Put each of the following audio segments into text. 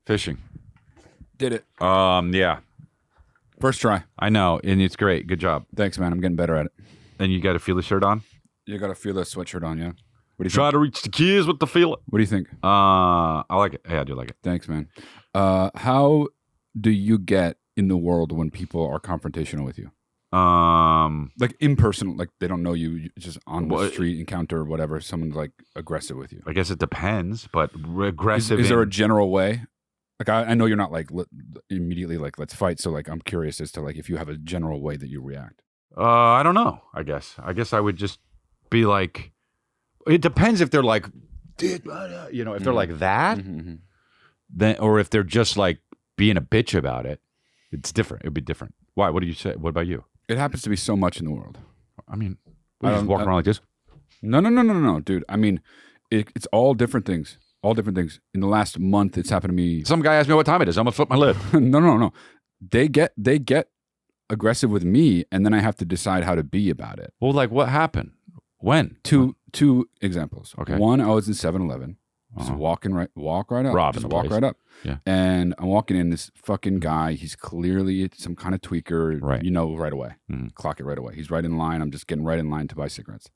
Fishing. Did it. Yeah. First try. I know, and it's great. Good job. Thanks, man. I'm getting better at it. And you got a feeler shirt on? You got to feel that sweatshirt on, yeah? What do you Try think? to reach the kids with the feeler. What do you think? I like it. Yeah, I do like it. Thanks, man. How do you get in the world when people are confrontational with you? Like impersonal, like they don't know you, just on the street encounter or whatever, someone's like aggressive with you. I guess it depends, but aggressive. Is there a general way? Like I know you're not like immediately like let's fight. So like I'm curious as to like if you have a general way that you react. I don't know. I guess I would just be like, it depends if they're like, you know, if they're like that, then or if they're just like being a bitch about it. It's different. It would be different. Why? What do you say? What about you? It happens to be so much in the world. I mean, we just walking around like this. No, dude. I mean, it's all different things. All different things. In the last month, it's happened to me. Some guy asked me what time it is. I'm gonna flip my lid. No. They get aggressive with me, and then I have to decide how to be about it. Well, like what happened? When? Two examples. Okay. One, I was in 7-Eleven. Just walk right up. Robbing just the walk place. right up. Yeah. And I'm walking in, this fucking guy, he's clearly some kind of tweaker. Right. You know right away. Clock it right away. He's right in line. I'm just getting right in line to buy cigarettes.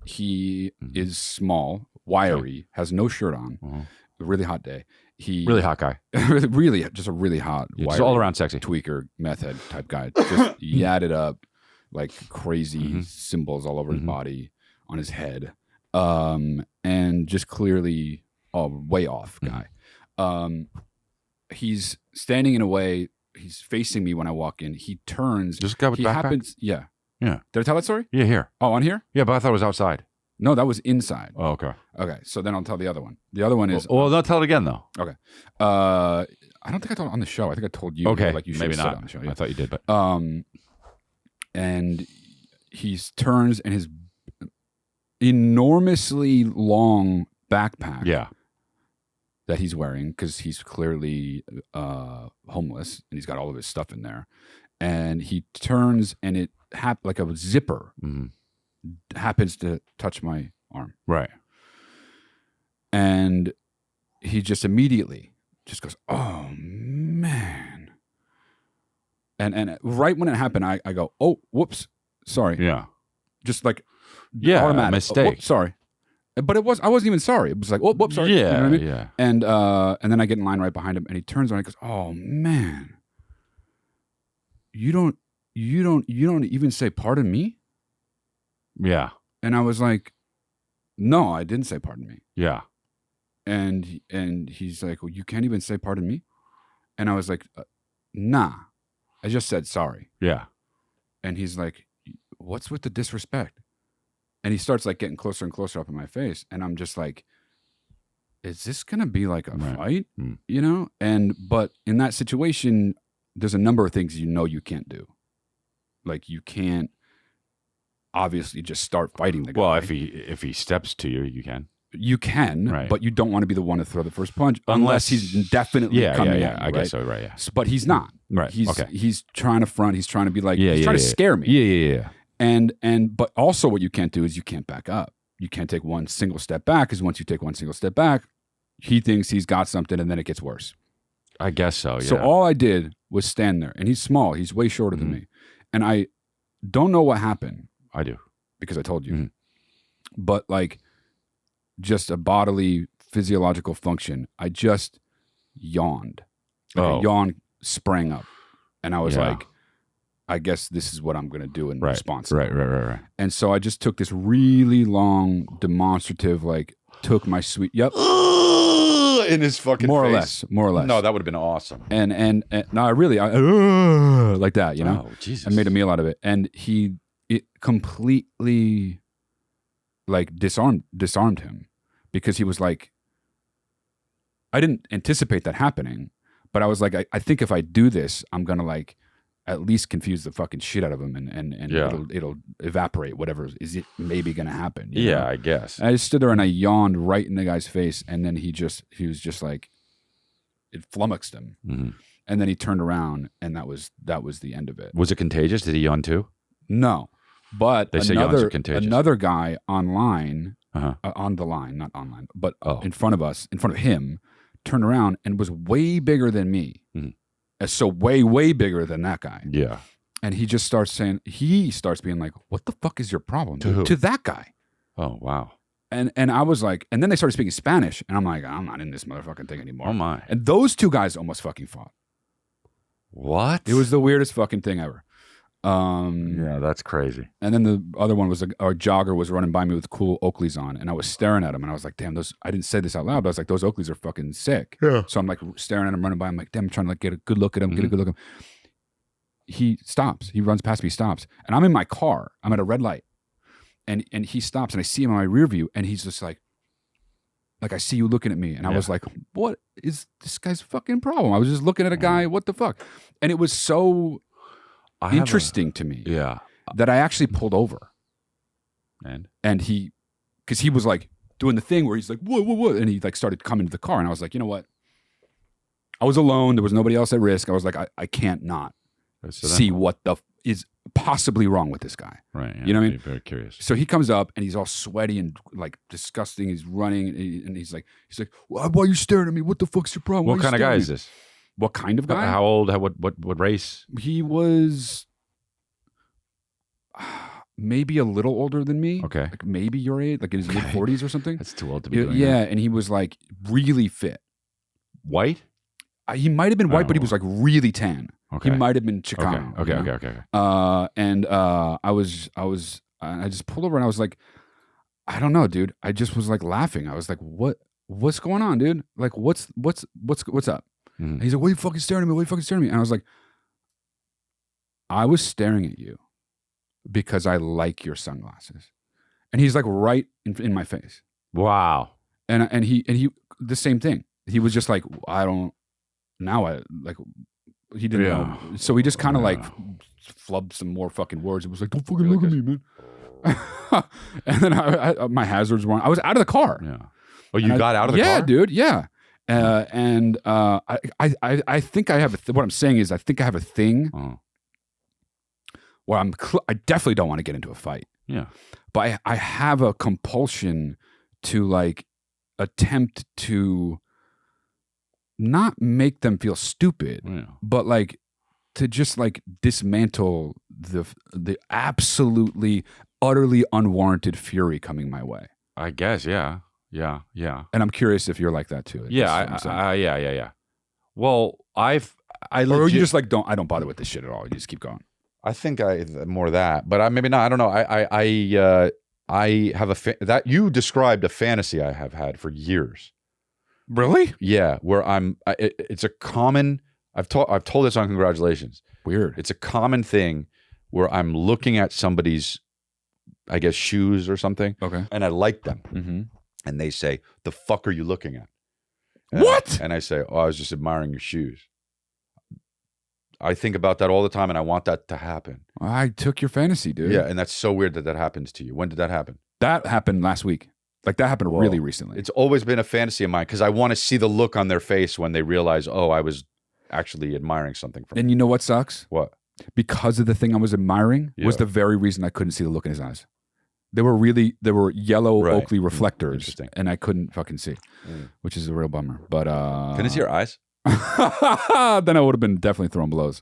He is small, wiry, has no shirt on. A really hot day. Really hot guy. really, just a really hot, wiry, just all around sexy tweaker, meth head type guy. Just yadded up, like crazy symbols all over his body, on his head. And just clearly a way off guy. He's standing in a way, he's facing me when I walk in. He turns. This guy with backpack? Yeah. Yeah. Did I tell that story? Yeah, here. Oh, on here? Yeah, but I thought it was outside. No, that was inside. Oh, okay. Okay, so then I'll tell the other one. The other one is... Well, don't tell it again, though. Okay. I don't think I told it on the show. I think I told you. Okay, like you should maybe have said not. it on the show. Yeah. I thought you did, but... And he turns and his enormously long backpack that he's wearing, because he's clearly homeless and he's got all of his stuff in there, and he turns and it like a zipper happens to touch my arm, right, and he just immediately just goes, oh man, and right when it happened, I go, oh whoops, sorry, just like automatic mistake, whoops, sorry. But I wasn't even sorry. It was like, oh, whoops, sorry. Yeah, you know what I mean? yeah. And then I get in line right behind him, and he turns around and he goes, "Oh man, you don't even say pardon me?" Yeah. And I was like, "No, I didn't say pardon me." Yeah. And he's like, "Well, you can't even say pardon me?" And I was like, "Nah, I just said sorry." Yeah. And he's like, "What's with the disrespect?" And he starts like getting closer and closer up in my face. And I'm just like, is this going to be like a fight? You know? But in that situation, there's a number of things you can't do. Like you can't obviously just start fighting the guy. Well, if he steps to you, you can. You can, right. But you don't want to be the one to throw the first punch unless he's definitely coming at you, I guess so, right, yeah. But he's not. Right, He's trying to front. He's trying to be like, he's trying to scare me. Yeah. But also what you can't do is you can't back up. You can't take one single step back, because once you take one single step back, he thinks he's got something, and then it gets worse. I guess so, yeah. So all I did was stand there, and he's small. He's way shorter than me. And I don't know what happened. I do. Because I told you. But like just a bodily physiological function, I just yawned. Like a yawn sprang up. And I was like, I guess this is what I'm going to do in response. Right. And so I just took this really long demonstrative, like took my sweet, in his fucking more face. More or less. No, that would have been awesome. And no, I like that, you know? Oh, Jesus. I made a meal out of it. And it completely like disarmed him, because he was like, I didn't anticipate that happening, but I was like, I think if I do this, I'm going to like at least confuse the fucking shit out of him, and it'll evaporate whatever is it maybe going to happen. You know? I guess. And I just stood there and I yawned right in the guy's face, and then he was just like, it flummoxed him. And then he turned around, and that was the end of it. Was it contagious? Did he yawn too? No, but they say yawns are contagious. Another guy online, on the line, not online, but in front of him, turned around and was way bigger than me. So way bigger than that guy. Yeah. And he just starts saying, being like, what the fuck is your problem? To who? To that guy. Oh, wow. And I was like, and then they started speaking Spanish. And I'm like, I'm not in this motherfucking thing anymore. Oh, my. And those two guys almost fucking fought. What? It was the weirdest fucking thing ever. Yeah, that's crazy. And then the other one was our jogger was running by me with cool Oakleys on, and I was staring at him, and I was like, "Damn, those!" I didn't say this out loud, but I was like, "Those Oakleys are fucking sick." Yeah. So I'm like staring at him, running by. I'm like, "Damn, I'm trying to like get a good look at him, get a good look at him." He stops. He runs past me, stops, and I'm in my car. I'm at a red light, and he stops, and I see him in my rear view, and he's just like, I see you looking at me, and I was like, "What is this guy's fucking problem?" I was just looking at a guy. What the fuck? And it was so interesting to me. Yeah. That I actually pulled over. And he, because he was like doing the thing where he's like, what? And he like started coming to the car. And I was like, you know what? I was alone. There was nobody else at risk. I was like, I can't not see what is possibly wrong with this guy. Right. Yeah, you know what I mean? Very curious. So he comes up and he's all sweaty and like disgusting. He's running and he's like, why are you staring at me? What the fuck's your problem? What kind of guy is this? What kind of guy? How old? What race? He was maybe a little older than me. Okay. Like maybe your age, like in his mid 40s or something. That's too old to be doing Yeah, that. and he was like really fit. White? He might have been white, but he was like really tan. Okay. He might have been Chicano. Okay. You know? Okay. I just pulled over and I was like, I don't know, dude. I just was like laughing. I was like, what's going on, dude? Like, what's up? And he's like, what are you fucking staring at me? What are you fucking staring at me? And I was like, I was staring at you because I like your sunglasses. And he's like right in my face. Wow. And he the same thing. He was just like, he didn't know. So he just kind of like flubbed some more fucking words. It was like, don't fucking look at me, man. And then my hazards were on. I was out of the car. Yeah. Oh, you got out of the car? Yeah, dude. Yeah. I think I have what I'm saying is I think I have a thing where I definitely don't want to get into a fight. Yeah. But I have a compulsion to like attempt to not make them feel stupid, but like to just like dismantle the absolutely, utterly unwarranted fury coming my way. I guess, yeah. Yeah. And I'm curious if you're like that too. Yeah. Well, or you just like I don't bother with this shit at all. You just keep going. I think more that, but maybe not. I don't know. I have that you described a fantasy I have had for years. Really? Yeah, where it's a common. I've told this on Congratulations. Weird. It's a common thing where I'm looking at somebody's, I guess, shoes or something. Okay. And I like them. Mm-hmm. And they say, "The fuck are you looking at?" What? And I say, "Oh, I was just admiring your shoes." I think about that all the time, and I want that to happen. I took your fantasy, dude. Yeah, and that's so weird that happens to you. When did that happen? That happened last week. Like that happened really recently. It's always been a fantasy of mine because I want to see the look on their face when they realize, oh, I was actually admiring something from them. And you know what sucks? What? Because of the thing I was admiring was the very reason I couldn't see the look in his eyes. They were yellow Oakley reflectors, and I couldn't fucking see, which is a real bummer. But can I see your eyes? Then I would have been definitely throwing blows.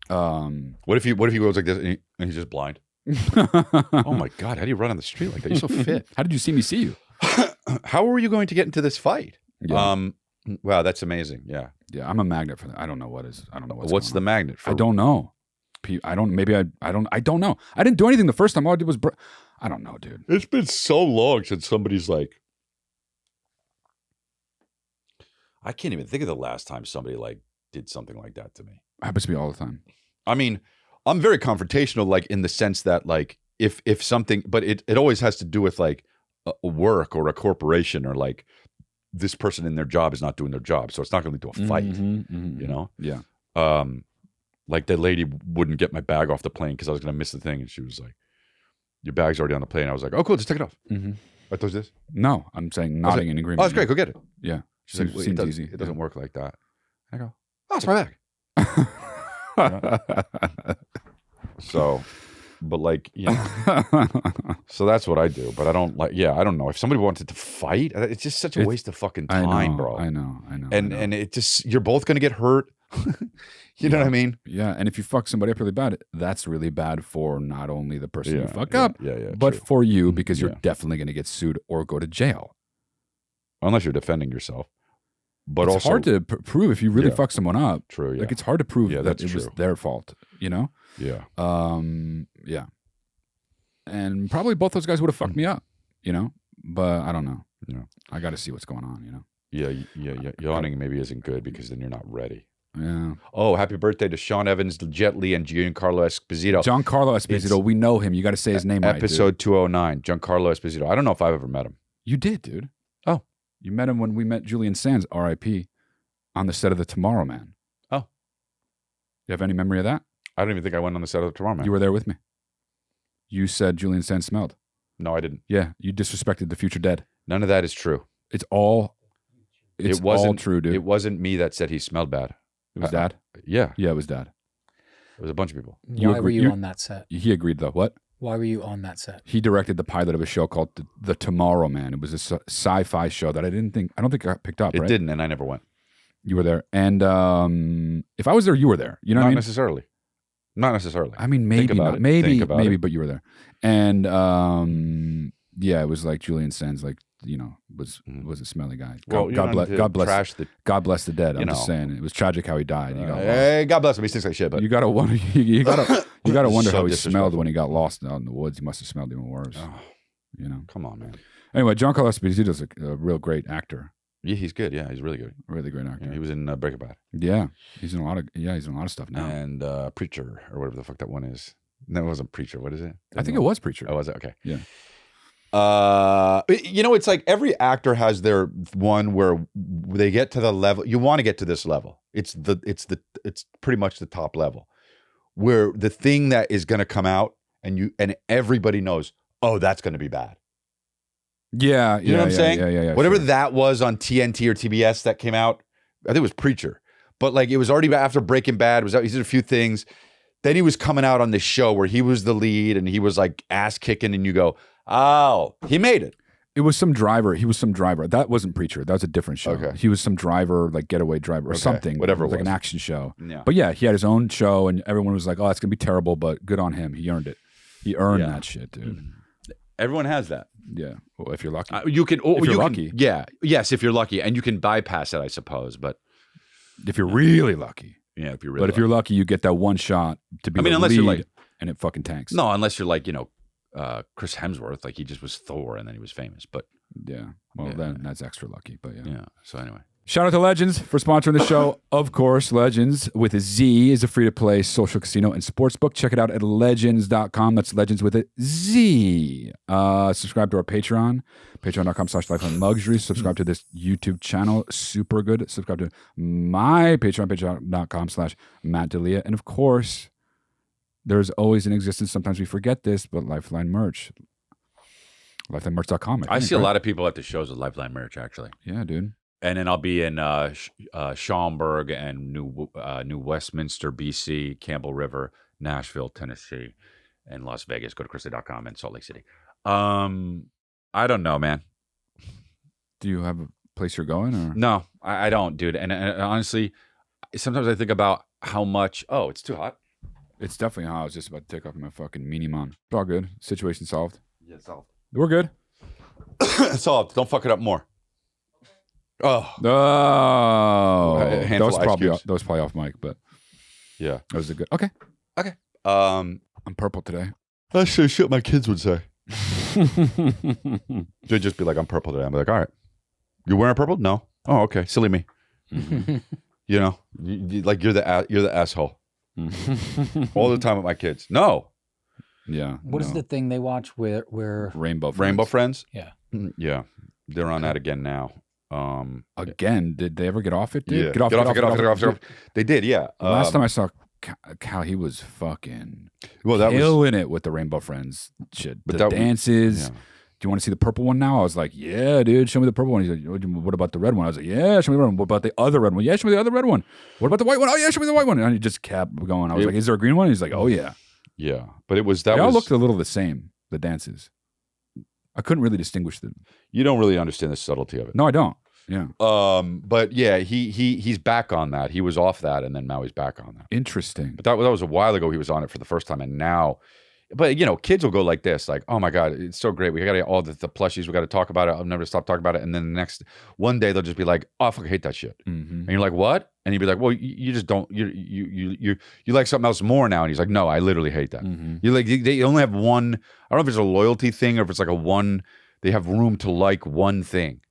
What if he goes like this and he's just blind? Oh my God! How do you run on the street like that? You're so fit. How did you see me see you? How were you going to get into this fight? Yeah. Wow, that's amazing. Yeah. Yeah, I'm a magnet for that. I don't know what's the magnet for? I don't know. I don't know. I didn't do anything the first time. All I did was I don't know, dude. It's been so long since somebody's like, I can't even think of the last time somebody like did something like that to me. Happens to me all the time. I mean, I'm very confrontational, like in the sense that like if something, but it always has to do with like a work or a corporation or like this person in their job is not doing their job. So it's not going to lead to a fight, you know? Yeah. Like the lady wouldn't get my bag off the plane because I was going to miss the thing. And she was like, your bag's already on the plane. I was like, oh, cool, just take it off. I thought this. No, I'm saying nodding in agreement. Oh, it's great. Go get it. Yeah. She's like, seems easy. It doesn't work like that. I go, oh, it's my bag. So But like, so that's what I do. But I don't like. Yeah, I don't know if somebody wanted to fight. It's just such a waste of fucking time, bro. I know. And it just you're both gonna get hurt. You know what I mean? Yeah, and if you fuck somebody up really bad, that's really bad for not only the person you fuck up, but true. for you because you're definitely going to get sued or go to jail. Unless you're defending yourself. But it's also hard to prove if you really fuck someone up. True. Yeah. Like it's hard to prove that it true. was their fault. You know? Yeah. Yeah. And probably both those guys would have fucked me up. You know? But I don't know. I got to see what's going on. You know? Yeah. Yawning maybe isn't good because then you're not ready. Yeah. Oh, happy birthday to Sean Evans, Jet Li, and Giancarlo Esposito. Giancarlo Esposito, we know him. You got to say his name right, Episode 209, Giancarlo Esposito. I don't know if I've ever met him. You did, dude. Oh. You met him when we met Julian Sands, R.I.P., on the set of The Tomorrow Man. Oh. You have any memory of that? I don't even think I went on the set of The Tomorrow Man. You were there with me. You said Julian Sands smelled. No, I didn't. Yeah, you disrespected the future dead. None of that is true. It's all all true, dude. It wasn't me that said he smelled bad. It was Dad? Yeah. Yeah, it was Dad. It was a bunch of people. Why were you on that set? He agreed, though. What? Why were you on that set? He directed the pilot of a show called The Tomorrow Man. It was a sci-fi show that I don't think got picked up, It right? didn't, and I never went. You were there. And if I was there, you were there. You know what I mean? Not necessarily. I mean, maybe not. It. Maybe, but you were there. And yeah, it was like Julian Sands, like, was a smelly guy. God bless the dead. I'm just saying, it was tragic how he died. Hey, God bless him. He stinks like shit. But you gotta wonder. You gotta wonder how he smelled when he got lost out in the woods. He must have smelled even worse. Oh, come on, man. Anyway, Giancarlo Esposito's a real great actor. Yeah, he's good. Yeah, he's really good. Really great actor. Yeah, he was in Breaking Bad. Yeah, he's in a lot of stuff now. And Preacher, or whatever the fuck that one is. No, it wasn't Preacher. What is it? I think it was Preacher. Oh, was it? Okay. Yeah. It's like every actor has their one where they get to the level you want to get to. This level, it's pretty much the top level, where the thing that is going to come out and everybody knows, oh, that's going to be bad. Yeah, you know what I'm saying? Yeah. Whatever that was on TNT or TBS that came out, I think it was Preacher, but like it was already after Breaking Bad. He did a few things. Then he was coming out on this show where he was the lead and he was like ass kicking, and you go, oh, he made it. It was some driver. He was some driver. That wasn't Preacher. That was a different show. Okay. He was some driver, like getaway driver or something. Whatever it was. Like an action show. Yeah. But yeah, he had his own show and everyone was like, oh, it's going to be terrible, but good on him. He earned it. He earned that shit, dude. Everyone has that. Yeah. Well, if you're lucky. If you're lucky. Yeah. Yes, if you're lucky. And you can bypass it, I suppose. But if you're really lucky. Yeah, if you're really But if you're lucky, you get that one shot to be the unless lead, you're like, and it fucking tanks. No, unless you're like, Chris Hemsworth, like he just was Thor and then he was famous. But yeah, well, then that's extra lucky. But yeah. So anyway, shout out to Legendz for sponsoring the show. Of course, Legendz with a Z is a free-to-play social casino and sportsbook. Check it out at legends.com. That's Legendz with a Z. Subscribe to our Patreon, patreon.com/lifeline luxury. Subscribe to this YouTube channel, super good. Subscribe to my Patreon, patreon.com/Matt D'Elia. And of course, there's always in existence, sometimes we forget this, but Lifeline merch. LifelineMerch.com. I see a lot of people at the shows with Lifeline merch, actually. Yeah, dude. And then I'll be in Schaumburg and New Westminster, BC, Campbell River, Nashville, Tennessee, and Las Vegas. Go to chrisley.com and Salt Lake City. I don't know, man. Do you have a place you're going? Or no, I don't, dude. And honestly, sometimes I think about how much. Oh, it's too hot. It's definitely hot. I was just about to take off my fucking meanie mon. It's all good. Situation solved. Yeah, solved. We're good. Solved. Don't fuck it up more. Oh. That was probably off mic, but yeah, that was a good. Okay. I'm purple today. That's the shit my kids would say. They'd just be like, I'm purple today. I'm like, all right. You're wearing purple? No. Oh, okay. Silly me. You're the asshole. All the time with my kids. No. Yeah. What is the thing they watch where Rainbow Friends? Yeah. Yeah. They're on that again now. Again, did they ever get off it, dude? Yeah. Get off. They did, yeah. Last time I saw Cal, he was fucking killing it with the Rainbow Friends shit. But the dances. Yeah. Do you want to see the purple one now? I was like, yeah, dude, show me the purple one. He's like, what about the red one? I was like, yeah, show me the red one. What about the other red one? Yeah, show me the other red one. What about the white one? Oh, yeah, show me the white one. And he just kept going. I was like, is there a green one? He's like, oh, yeah. Yeah, but it was They all was. looked a little the same. The dances, I couldn't really distinguish them. You don't really understand the subtlety of it. No, I don't. Yeah. But yeah, he's back on that. He was off that, and then now he's back on that. Interesting. But that was a while ago. He was on it for the first time, and now. But kids will go like this, like, "Oh my god, it's so great! We got to get all the plushies. We got to talk about it. I'll never stop talking about it." And then the next one day they'll just be like, "Oh, I fucking hate that shit." And you're like, "What?" And he'd be like, "Well, you just don't. You like something else more now." And he's like, "No, I literally hate that." You like they only have one. I don't know if it's a loyalty thing or if it's like a one. They have room to like one thing.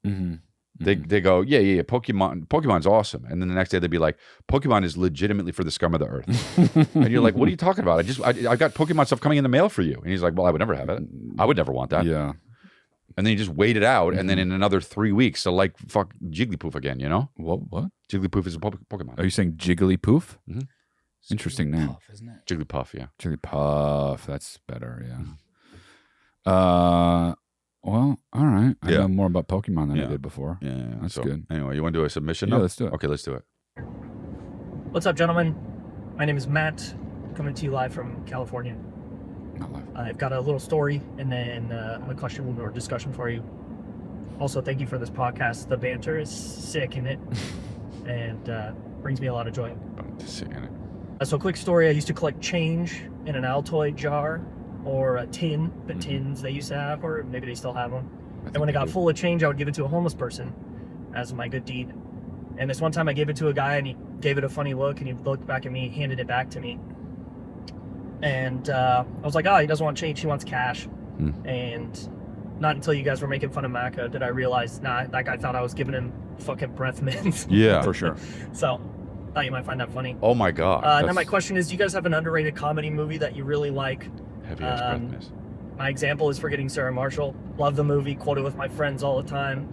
They go, yeah, Pokemon's awesome. And then the next day they'd be like, Pokemon is legitimately for the scum of the earth. And you're like, what are you talking about? I got Pokemon stuff coming in the mail for you. And he's like, well, I would never have it. I would never want that. Yeah. And then you just wait it out, and then in another 3 weeks, they'll like fuck Jigglypuff again, What? Jigglypuff is a Pokemon. Are you saying Jigglypuff? Interesting name. Puff, isn't it? Jigglypuff, yeah. Jigglypuff. That's better, yeah. Well, all right. I know more about Pokemon than I did before. Yeah. That's so, good. Anyway, you want to do a submission? Yeah, now? let's do it. Okay, let's do it. What's up, gentlemen? My name is Matt, coming to you live from California. Not live. I've got a little story and then a question or discussion for you. Also, thank you for this podcast. The banter is sick in it and brings me a lot of joy. So, quick story. I used to collect change in an Altoid jar or a tin, the tins they used to have, or maybe they still have them. And when it got full of change, I would give it to a homeless person as my good deed. And this one time I gave it to a guy and he gave it a funny look and he looked back at me, handed it back to me. And I was like, he doesn't want change, he wants cash. And not until you guys were making fun of Macca did I realize, that guy thought I was giving him fucking breath mints. Yeah. For sure. So, thought you might find that funny. Oh my God. Now my question is, do you guys have an underrated comedy movie that you really like? Heavy ass breath miss. My example is Forgetting Sarah Marshall. Love the movie, quote it with my friends all the time.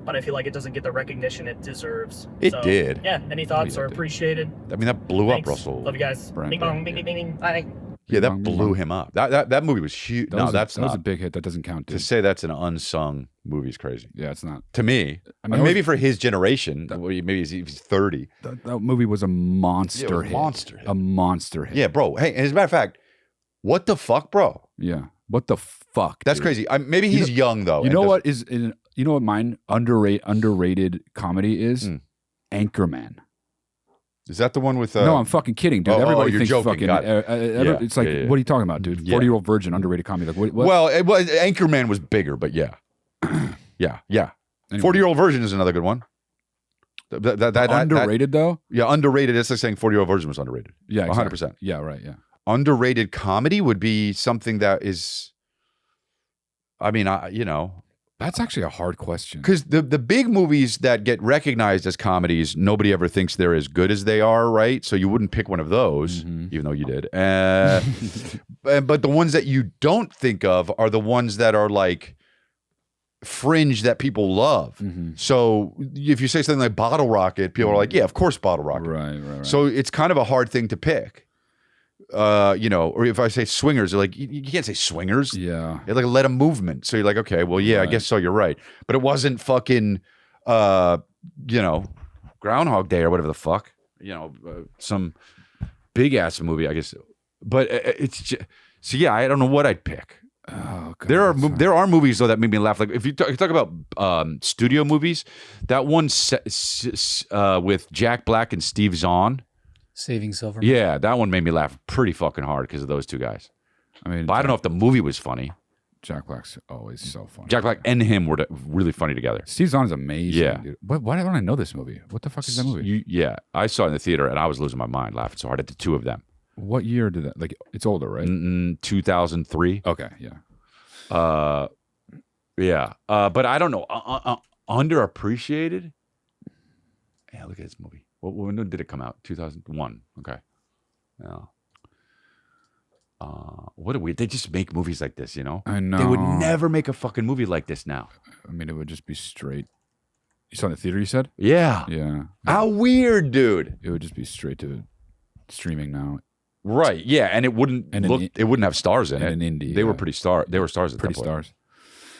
But I feel like it doesn't get the recognition it deserves. It did. Yeah, any thoughts are appreciated. I mean, that blew Thanks. up Russell. Love you guys. Brand, Bing bong, bing, bing, bing, bing. Bye. Yeah, that Bing, blew bong. him up. That movie was huge. That was not. a big hit. That doesn't count, dude. To say that's an unsung movie is crazy. Yeah, it's not. To me, I mean, maybe for his generation, maybe he's 30. That movie was a monster Yeah, it was a hit. monster hit. A monster hit. Yeah, bro. Hey, as a matter of fact, what the fuck, bro? Yeah. What the fuck? That's dude? crazy. Maybe he's young though. You know what is? You know what mine underrated comedy is? Anchorman. Is that the one with? No, I'm fucking kidding, dude. Everybody you're thinks joking. fucking. Got it. It's like, what are you talking about, dude? Yeah. 40-year-old virgin, underrated comedy. Like, what? Well, Anchorman was bigger, but yeah, yeah. Anyway. 40-year-old version is another good one. Underrated though? Yeah, underrated. It's like saying 40-year-old version was underrated. Yeah, 100%. Yeah, right. Yeah. Underrated comedy would be something that is. I mean, That's actually a hard question. because the big movies that get recognized as comedies, nobody ever thinks they're as good as they are, right? So you wouldn't pick one of those, even though you did. But the ones that you don't think of are the ones that are like fringe that people love. So if you say something like Bottle Rocket, people are like, yeah, of course, Bottle Rocket. Right. So it's kind of a hard thing to pick. Or if I say Swingers, they're like, you can't say Swingers. Yeah. It's like a Let 'Em movement. So you're like, okay, well, yeah, I guess so. You're right. But it wasn't fucking, Groundhog Day or whatever the fuck. Some big ass movie, I guess. But it's just, so yeah, I don't know what I'd pick. Oh, God, There are movies though that made me laugh. Like if you talk about studio movies, that one with Jack Black and Steve Zahn. Saving Silverman. Yeah, that one made me laugh pretty fucking hard because of those two guys. I mean, But I don't know if the movie was funny. Jack Black's always so funny. Jack Black and him were really funny together. Steve Zahn is amazing. Yeah. Dude. Why don't I know this movie? What the fuck is that movie? Yeah, I saw it in the theater and I was losing my mind laughing so hard at the two of them. What year did that? Like, it's older, right? 2003. Okay, yeah. But I don't know. Underappreciated? Yeah, look at this movie. When did it come out? 2001. Okay. Yeah. What a weird. They just make movies like this, I know. They would never make a fucking movie like this now. I mean, it would just be straight. You saw it in the theater, you said? Yeah. Yeah. How weird, dude. It would just be straight to streaming now. Right. Yeah, and it wouldn't it wouldn't have stars in it. And an indie. They were pretty stars at Pretty that point. stars.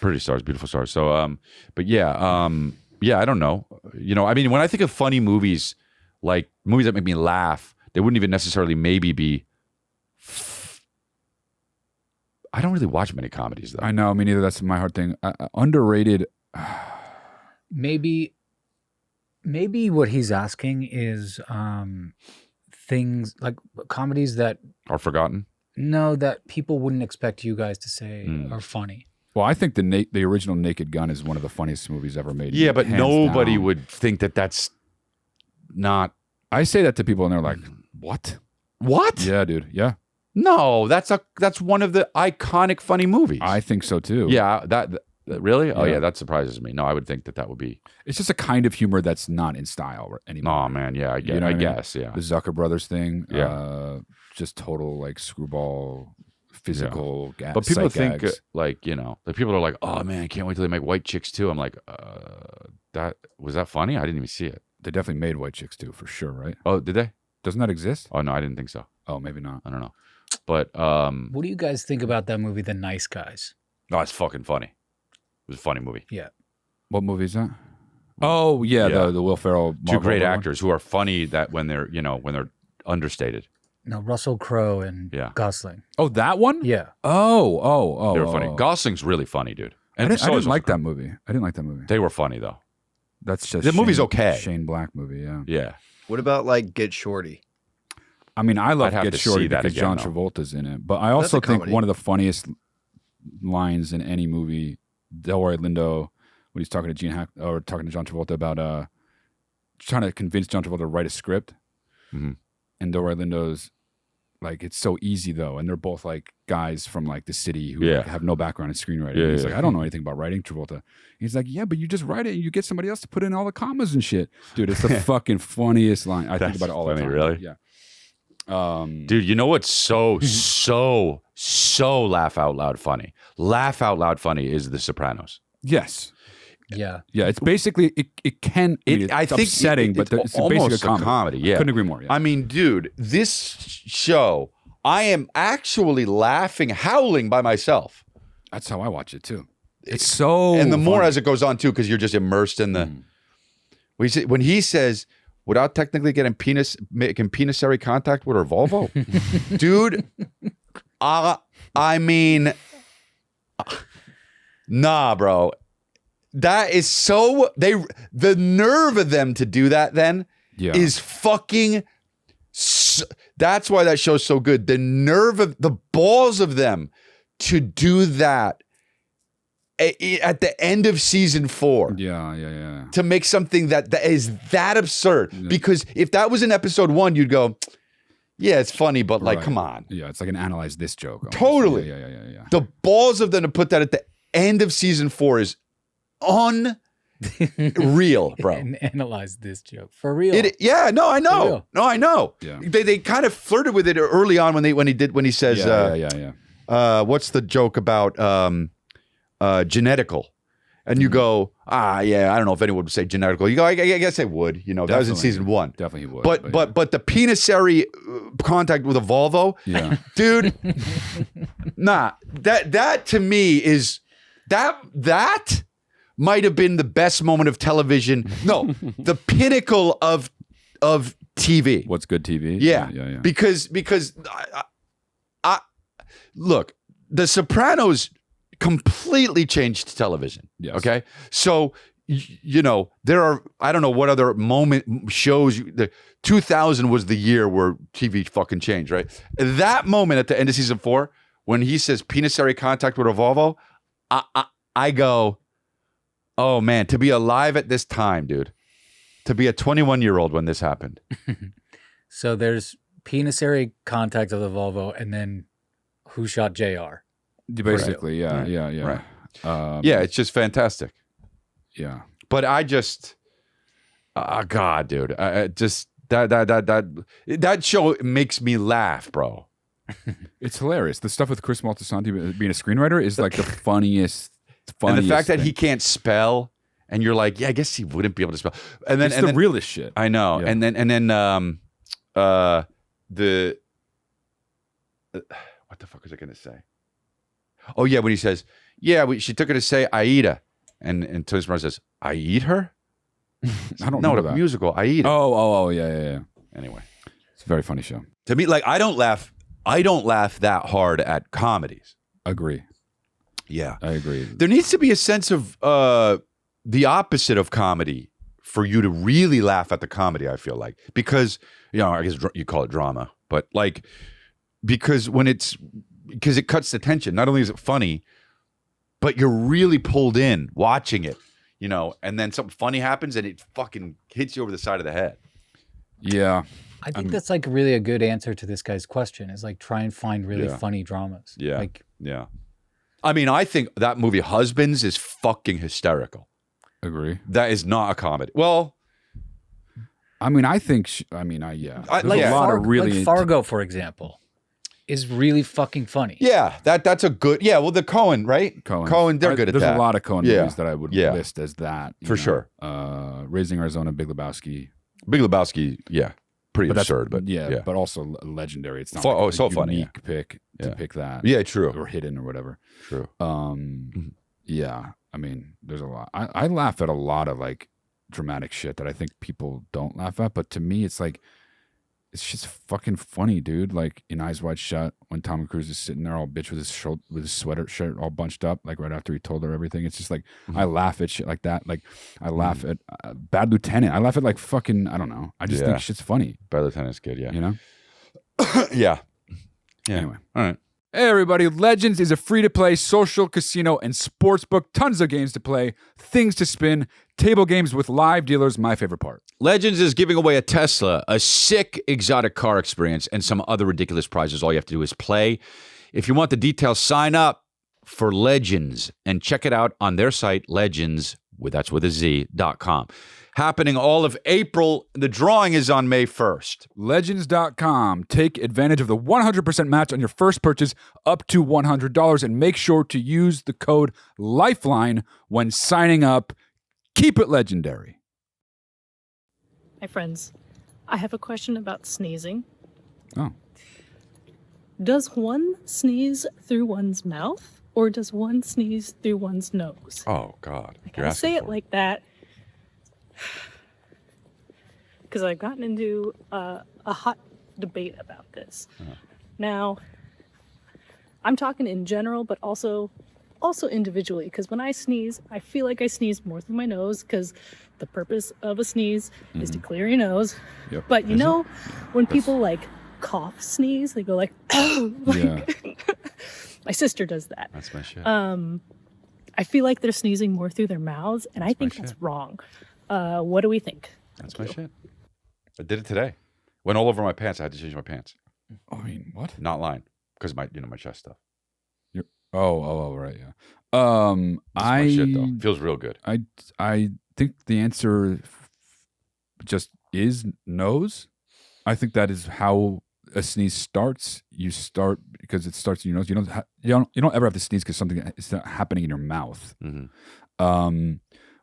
Pretty stars, beautiful stars. So but yeah, I don't know. I mean, when I think of funny movies, like movies that make me laugh, they wouldn't even necessarily maybe be I don't really watch many comedies though. I know, me neither. That's my hard thing. Underrated. Maybe what he's asking is things like comedies that Are forgotten. that people wouldn't expect you guys to say are funny. Well, I think the original Naked Gun is one of the funniest movies ever made. Yeah, but hands nobody down. would think that that's not. I say that to people, and they're like, "What? What? Yeah, dude. Yeah, No, that's one of the iconic funny movies. I think so too. Yeah, that really? Oh Yeah. yeah, that surprises me. No, I would think that would be. It's just a kind of humor that's not in style anymore. Oh man, yeah, I You know what I mean? guess, yeah. The Zucker Brothers thing. Yeah. Just total like screwball, physical gas. But people think gags. like the people are like, oh man, I can't wait till they make White Chicks too. I'm like, that was that funny? I didn't even see it. They definitely made White Chicks too, for sure, right? Oh, did they? Doesn't that exist? Oh no, I didn't think so. Oh, maybe not. I don't know. But What do you guys think about that movie, The Nice Guys? no, it's fucking funny. It was a funny movie. What movie is that? Oh yeah, Yeah. the Will Ferrell. Two Marvel great one? actors who are funny that when they're understated. No, Russell Crowe and Yeah. Gosling. Oh, that one? Yeah. Oh. They were funny. oh. Gosling's really funny, dude. I didn't, so I is didn't like Russell that movie. I didn't like that movie. Crowe. They were funny though. That's just The movie's Shane- okay. Shane Black movie, yeah. Yeah. What about like Get Shorty? I mean, I love I'd have Get to Shorty see that because again, John though. Travolta's in it. But I That's also a think comedy. one of the funniest lines in any movie, Delroy Lindo, when he's talking to talking to John Travolta about trying to convince John Travolta to write a script. Mhm. And Delroy Lindo's like, it's so easy though. And they're both like guys from like the city who Yeah. like, have no background in screenwriting. Yeah, He's yeah. like, I don't know anything about writing, Travolta. He's like, yeah, but you just write it and you get somebody else to put in all the commas and shit. Dude, it's the fucking funniest line. I think That's about it all the funny, time. really? Yeah. Dude, you know what's so laugh out loud funny? Laugh out loud funny is The Sopranos. Yes. Yeah. Yeah, it's basically it can. I mean, it's I think upsetting, it's but it's almost basically a comedy. Yeah, Couldn't agree more. Yeah. I mean, dude, this show, I am actually laughing, howling by myself. That's how I watch it too. It's so, And the more funny. as it goes on too, because you're just immersed in the. When he says, without technically making penisary contact with her Volvo, dude. I mean, nah, bro. That is so the nerve of them to do that then Yeah. is fucking. That's why that show's so good. The nerve of the balls of them to do that at the end of season 4. Yeah. To make something that is that absurd. Because if that was in episode 1, you'd go, yeah, it's funny, but like, Right. come on. Yeah, it's like an analyze this joke. almost. Totally. Yeah. The balls of them to put that at the end of season 4 is unreal, bro. And analyze this joke for real. Yeah, no, I For know. real. No, I know. Yeah. They kind of flirted with it early on when he says, Yeah. what's the joke about genetical? And you go, yeah, I don't know if anyone would say genetical. You go, I guess they would. You know, that was in Definitely. season 1. Definitely would. But the penisary contact with a Volvo, yeah. dude, nah, that to me is that might have been the best moment of television. No, the pinnacle of TV. What's good TV? Yeah. Yeah. Because I look, The Sopranos completely changed television. Yes. Okay. So, you know, there are, I don't know what other shows, the 2000 was the year where TV fucking changed, right? That moment at the end of season 4, when he says penisary contact with a Volvo, I go, oh man, to be alive at this time, dude, to be a 21-year-old when this happened. So there's penisary contact of the Volvo, and then who shot JR? Basically, yeah. Right. Um, Yeah, it's just fantastic. Yeah. But I just, God, dude, just that show makes me laugh, bro. It's hilarious. The stuff with Chris Moltisanti being a screenwriter is like the funniest. And the fact that thing. he can't spell, and you're like, yeah, I guess he wouldn't be able to spell. And then, It's the realest shit. I know. Yeah. And then, what the fuck was I gonna say? Oh yeah, when he says, yeah, she took her to say Aida, and Tony Soprano says, I eat her. I don't No, know the that. musical Aida. Oh, yeah. Anyway, It's a very funny show. to me, like I don't laugh that hard at comedies. Agree. Yeah. I agree. There needs to be a sense of the opposite of comedy for you to really laugh at the comedy, I feel like. Because, I guess you call it drama, but like, because it cuts the tension. Not only is it funny, but you're really pulled in watching it, and then something funny happens and it fucking hits you over the side of the head. Yeah. I think that's like really a good answer to this guy's question is like try and find really funny dramas. Yeah. Like, yeah. I mean, I think that movie Husbands is fucking hysterical. Agree. That is not a comedy. Well, I mean, I think, yeah. There's like a lot of really. Like Fargo, for example, is really fucking funny. yeah, that's a good, well, the Coen, right? Coen, they're good at that. There's a lot of Coen Yeah. movies that I would Yeah. list as that. For sure. Raising Arizona, Big Lebowski. Big Lebowski, pretty But absurd, but but also legendary. It's not so funny, unique pick to pick that. Yeah, true. Or hidden or whatever. True. Yeah. I mean, there's a lot. I laugh at a lot of like dramatic shit that I think people don't laugh at, but to me, it's like it's just fucking funny, dude. Like in Eyes Wide Shut, when Tom Cruise is sitting there all bitch with his sweater shirt all bunched up, like right after he told her everything. It's just like I laugh at shit like that. Like I laugh at Bad Lieutenant. I laugh at like fucking I don't know. I just think shit's funny. Bad Lieutenant's good. Yeah. You know. Yeah. Anyway, all right. Hey everybody, Legendz is a free-to-play social casino and sportsbook. Tons of games to play, things to spin, table games with live dealers, my favorite part. Legendz is giving away a Tesla, a sick exotic car experience, and some other ridiculous prizes. All you have to do is play. If you want the details, sign up for Legendz and check it out on their site, Legendz, that's with a Z.com. Happening all of April. The drawing is on May 1st. Legendz.com. Take advantage of the 100% match on your first purchase up to $100 and make sure to use the code LIFELINE when signing up. Keep it legendary. Hi, friends. I have a question about sneezing. Oh. Does one sneeze through one's mouth or does one sneeze through one's nose? Oh, God. I gotta say it like that because I've gotten into a hot debate about this. Now, I'm talking in general, but also individually, because when I sneeze, I feel like I sneeze more through my nose because the purpose of a sneeze is to clear your nose. Yep. But when people like cough sneeze, they go like, oh, my sister does that. That's my shit. I feel like they're sneezing more through their mouths, and I think that's wrong. What do we think? That's my shit. I did it today. Went all over my pants. I had to change my pants. I mean, what? Not lying. Because my chest stuff. Right, yeah. My shit, though. Feels real good. I think the answer just is nose. I think that is how a sneeze starts. You start because it starts in your nose. You don't ever have to sneeze because something is not happening in your mouth. Mm-hmm.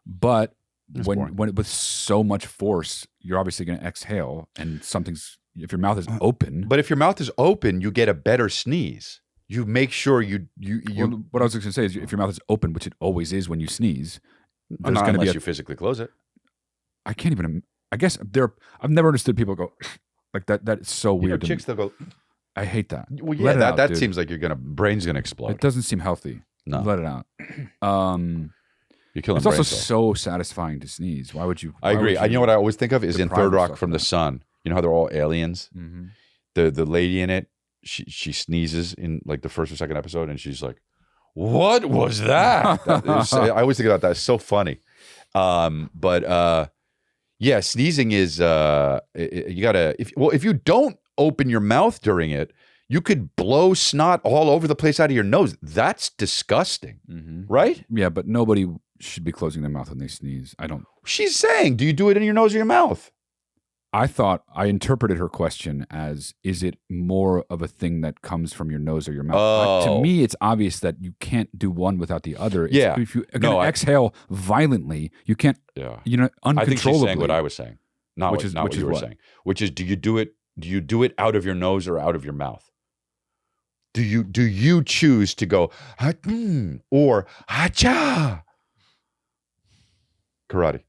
But That's when boring. it with so much force, you're obviously going to exhale, and if your mouth is open. But if your mouth is open, you get a better sneeze. You make sure you. Well, what I was going to say is, if your mouth is open, which it always is when you sneeze, there's not going to be unless you physically close it. I can't even. I guess I've never understood people go like that. That is so weird. Chicks that go. I hate that. Well, yeah, Let it out, that dude. seems like brain's gonna explode. It doesn't seem healthy. No. Let it out. You're killing. It's also brain cells. so satisfying to sneeze. Why would you? I agree. You know what I always think of is in deprive Third Rock yourself from of the that? Sun. You know how they're all aliens. Mm-hmm. The lady in it, she sneezes in like the first or second episode, and she's like, "What was that?" I always think about that. It's so funny. Yeah, sneezing is you gotta if you don't open your mouth during it, you could blow snot all over the place out of your nose. That's disgusting, right? Yeah, but nobody should be closing their mouth when they sneeze. I don't. She's saying, do you do it in your nose or your mouth? I interpreted her question as, is it more of a thing that comes from your nose or your mouth? To me, it's obvious that you can't do one without the other. Yeah. If you exhale violently, you can't, uncontrollably. I think she's saying what I was saying. Not what you were what? saying. Which is, do you do it out of your nose or out of your mouth? Do you choose to go, or ha-cha? Karate.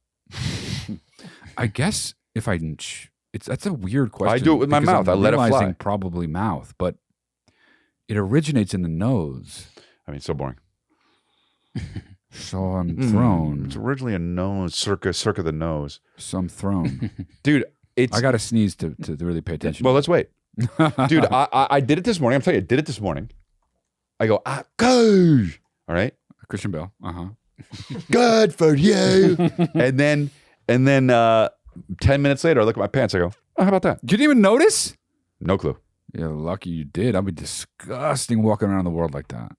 I guess if that's a weird question. I do it with my because mouth. I'm I let it realizing fly. Probably mouth, but It originates in the nose. I mean, so boring. So I'm thrown. It's originally a nose, circa the nose. So I'm thrown. Dude, I got to sneeze to really pay attention. Well, let's wait. Dude, I did it this morning. I'm telling you, I did it this morning. I go, go. All right. Christian Bale. Good for you. and then 10 minutes later, I look at my pants. I go, oh, how about that? You didn't even notice? No clue. Yeah, lucky you did. I'd be disgusting walking around the world like that.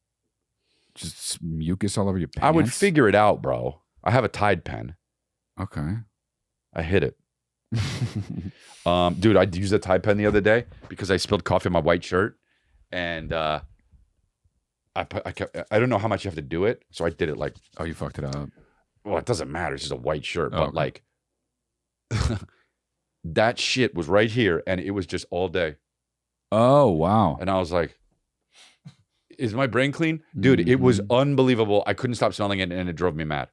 Just mucus all over your pants. I would figure it out, bro. I have a Tide pen. Okay. I hit it. Dude, I used a Tide pen the other day because I spilled coffee on my white shirt, and I don't know how much you have to do it, so I did it like. Oh, you fucked it up. Well, it doesn't matter. It's just a white shirt, but okay. like that shit was right here, and it was just all day. Oh wow! And I was like, "Is my brain clean, dude?" It was unbelievable. I couldn't stop smelling it, and it drove me mad.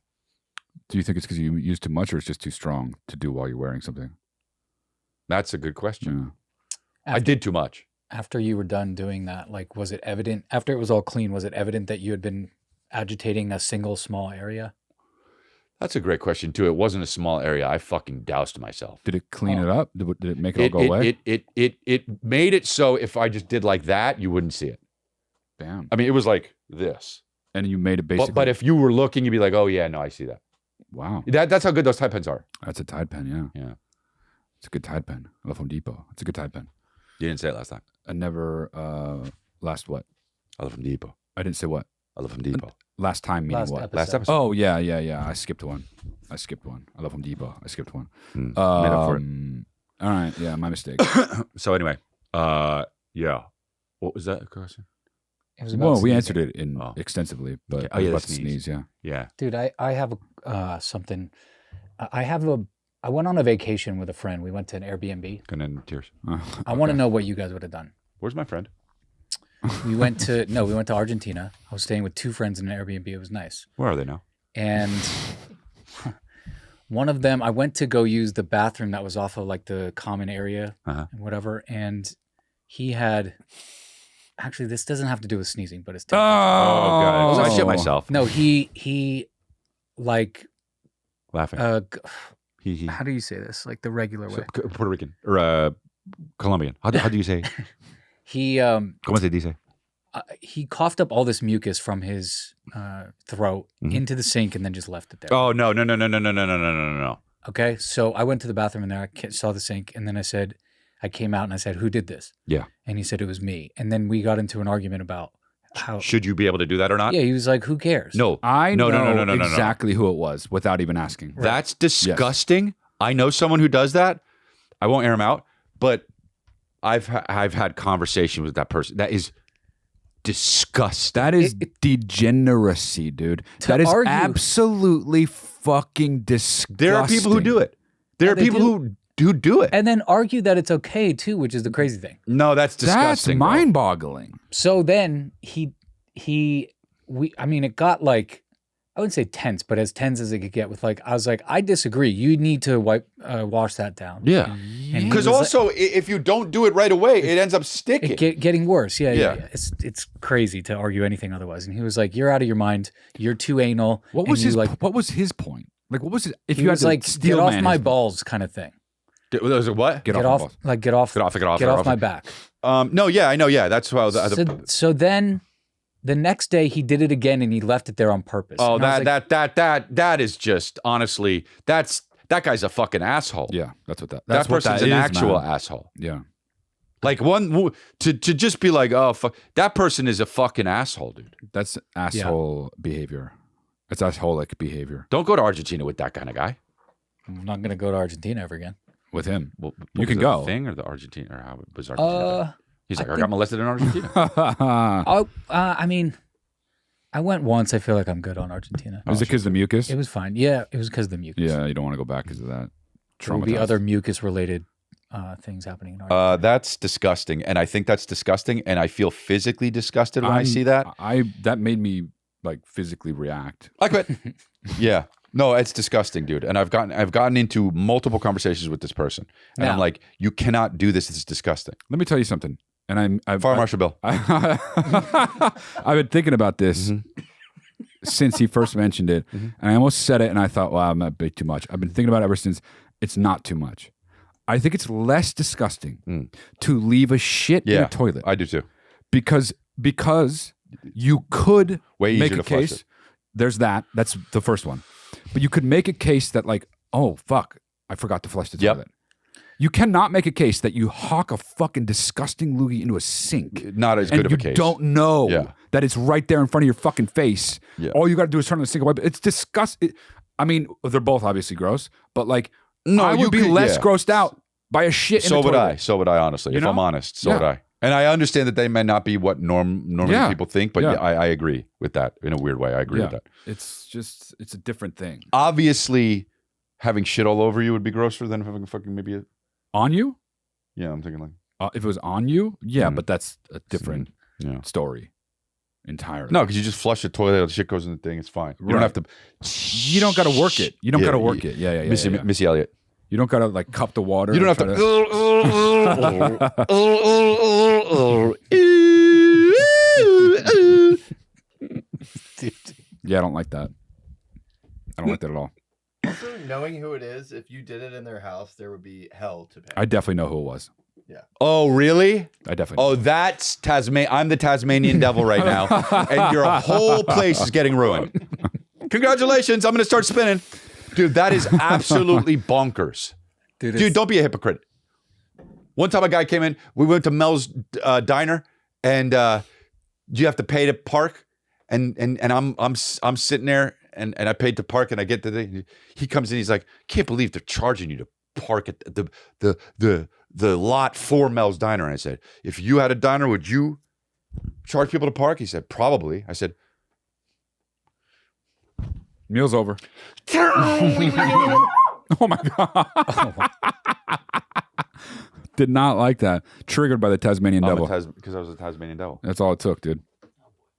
Do you think it's because you used too much, or it's just too strong to do while you're wearing something? That's a good question. Yeah. I did too much. After you were done doing that, like, was it evident, after it was all clean, was it evident that you had been agitating a single small area? That's a great question too. It wasn't a small area. I fucking doused myself. Did it clean it up? Did it make it all go away? It made it so if I just did like that, you wouldn't see it. Damn. I mean, it was like this. And you made it basically. But if you were looking, you'd be like, oh yeah, no, I see that. Wow. That's how good those Tide pens are. That's a Tide pen, yeah. Yeah. It's a good Tide pen. I love Home Depot. It's a good Tide pen. You didn't say it last time. I never, last what? I love Home Depot. I didn't say what? I love Home Depot. Last time meaning Last what? episode. Last episode. Oh, yeah. I skipped one. I love Home Depot. I skipped one. Made up for it. All right. Yeah, my mistake. So anyway, yeah. What was that question? It was about Well, we sneezing. answered it in extensively, but Okay. I was yeah, about the to sneeze, yeah. Yeah. Dude, I have something. I went on a vacation with a friend. We went to an Airbnb. Gonna end in tears. I want to know what you guys would have done. Where's my friend? We went to Argentina. I was staying with two friends in an Airbnb. It was nice. Where are they now? And one of them, I went to go use the bathroom that was off of like the common area and whatever. And he had, actually, this doesn't have to do with sneezing, but it's Oh, God. So I shit myself. No, he like, Laughing. He. how do you say this? Like the regular way. Puerto Rican or Colombian. How do you say? He ¿Cómo se dice? he coughed up all this mucus from his throat into the sink and then just left it there. Oh no. Okay, so I went to the bathroom and there I saw the sink and then I came out and I said, "Who did this?" Yeah. And he said it was me. And then we got into an argument about how. Should you be able to do that or not? Yeah, he was like, "Who cares?" No. I know No. exactly who it was without even asking. That's disgusting. I know someone who does that. I won't air him out, but I've had conversations with that person. That is disgusting. That is degeneracy, dude. That is argue- absolutely fucking disgusting. There are people who do it. There are they people who do it. And then argue that it's okay too, which is the crazy thing. No, that's That's disgusting. bro. mind-boggling. So then it got like, I wouldn't say tense, but as tense as it could get with like, I was like, I disagree. You need to wash that down. Yeah. And he Because was also, if you don't do it right away, it ends up sticking. getting worse. Yeah. Yeah. It's crazy to argue anything otherwise. And he was like, "You're out of your mind. You're too anal." What And was you, his like? What was his point? Like, what was it? If He you had was to like, steel "Get off man my his- balls," kind of thing. Was it what? Get Get off, off, my balls. like get off my back. No, yeah, I know. Yeah, that's how. So then, the next day he did it again and he left it there on purpose. Oh, And I was like, that is just honestly, that guy's a fucking asshole. Yeah, that's what that. That That's what person's that an is, actual man. asshole. Yeah. Like to just be like, oh fuck, that person is a fucking asshole, dude. That's asshole behavior. It's asshole-like behavior Don't go to Argentina with that kind of guy. I'm not gonna go to Argentina ever again. with him. Well, You can was it go. the thing or the Argentina or how was Argentina? He's like, I got think- molested in Argentina. I mean, I went once. I feel like I'm good on Argentina. Is it because the mucus? It was fine. Yeah, it was because of the mucus. Yeah, you don't want to go back because of that. There will be Traumatized. other mucus-related things happening in Argentina. That's disgusting, and I think that's disgusting, and I feel physically disgusted when I see that. That made me like physically react. I quit. Yeah. No, it's disgusting, dude. And I've gotten into multiple conversations with this person. And Now- I'm like, you cannot do this. This is disgusting. Let me tell you something. And Fire Marshal Bill. I've been thinking about this since he first mentioned it, and I almost said it, and I thought, wow, I'm a bit too much. I've been thinking about it ever since. It's not too much. I think it's less disgusting to leave a shit in a toilet. I do too. Because you could Way make easier a to flush case. it. There's that. That's the first one. But you could make a case that like, oh fuck, I forgot to flush the toilet. You cannot make a case that you hawk a fucking disgusting loogie into a sink. Not as good of a And case. you don't know that it's right there in front of your fucking face. Yeah. All you got to do is turn on the sink away. It's disgusting. I mean, they're both obviously gross, but like, No, I you would be could- less yeah. grossed out by a shit in So the would toilet. I. So would I, honestly. You If know? I'm honest, so would Yeah. I. And I understand that they may not be what normally Yeah. people think, but Yeah. I agree with that in a weird way. I agree with that. It's a different thing. Obviously, having shit all over you would be grosser than having fucking maybe a... On you? Yeah, I'm thinking like... If it was on you, but that's a different Yeah. story entirely. No, because you just flush the toilet, the shit goes in the thing, it's fine. You don't Right. have to... You don't got to work it. You don't Yeah, got to work it. Yeah. Missy Elliott. You don't got to like cup the water. You don't have and to... Yeah, I don't like that. I don't like that at all. Also, knowing who it is, if you did it in their house, there would be hell to pay. I definitely know who it was. Oh, really? I definitely. Oh, that's Tasmania. I'm the Tasmanian devil right now, and your whole place is getting ruined. Congratulations! I'm going to start spinning, dude. That is absolutely bonkers, dude. Don't be a hypocrite. One time, a guy came in. We went to Mel's diner, and you have to pay to park, and I'm sitting there, and I paid to park, and I get the thing. He comes in. He's like, "Can't believe they're charging you to park at the lot for Mel's Diner." And I said, "If you had a diner, would you charge people to park?" He said, "Probably." I said, Meal's over. Oh my god. Did not like that. Triggered by the Tasmanian devil. because I was a Tasmanian devil. That's all it took, dude.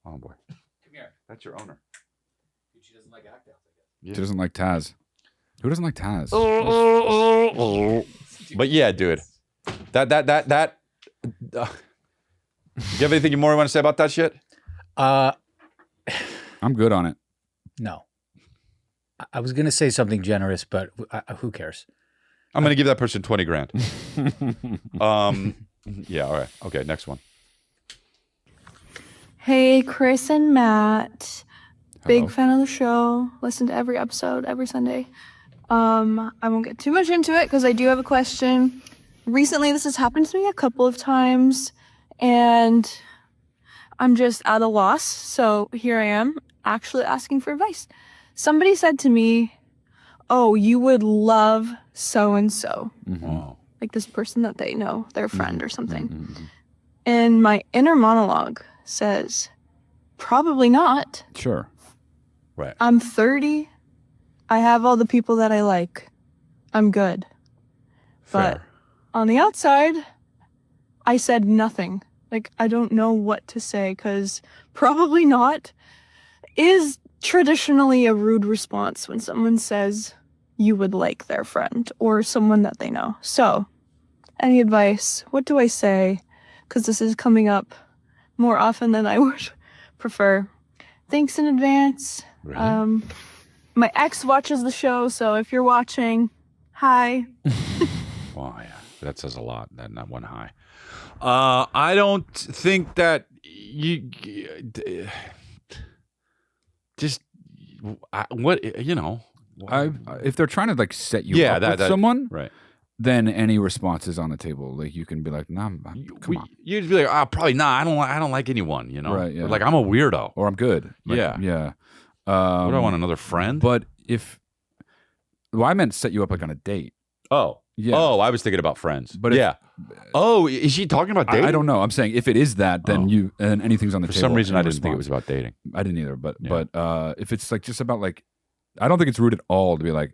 Oh boy. Come here. That's your owner. She doesn't like act out, She doesn't like Taz. Who doesn't like Taz? But yeah, dude. That. Do you have anything more you want to say about that shit? I'm good on it. No. I was going to say something generous, but who cares? I'm going to give that person 20 grand. Yeah, all right. Okay, next one. Hey, Chris and Matt. Hello. Big fan of the show. Listen to every episode every Sunday. I won't get too much into it because I do have a question. Recently, this has happened to me a couple of times, and I'm just at a loss. So here I am, actually asking for advice. Somebody said to me, "Oh, you would love so-and-so." Wow. Like this person that they know, their friend or something. And my inner monologue says, probably not. Sure. Right. I'm 30. I have all the people that I like. I'm good. But Fair. on the outside, I said nothing. Like, I don't know what to say because probably not is traditionally a rude response when someone says you would like their friend or someone that they know. So, any advice? What do I say? Because this is coming up more often than I would prefer. Thanks in advance. Really? My ex watches the show, so if you're watching, hi. Wow, yeah, that says a lot. That one high. I don't think that you just what you know. If they're trying to like set you Yeah, up that with someone, right. then any response is on the table. Like you can be like, "Nah, come on," You'd be like, "Oh, probably not. I don't like anyone." You know, Right, yeah. Or like I'm a weirdo. or "I'm good." Like, Yeah. yeah. What do I want? Another friend? But I meant set you up like on a date. Oh, Yeah. Oh, I was thinking about friends. But if- yeah. Oh, is she talking about dating? I don't know. I'm saying if it is that, then Oh. anything's on the For table. some reason, in I didn't think it was response. about dating. I didn't either. But Yeah. if it's like just about like, I don't think it's rude at all to be like,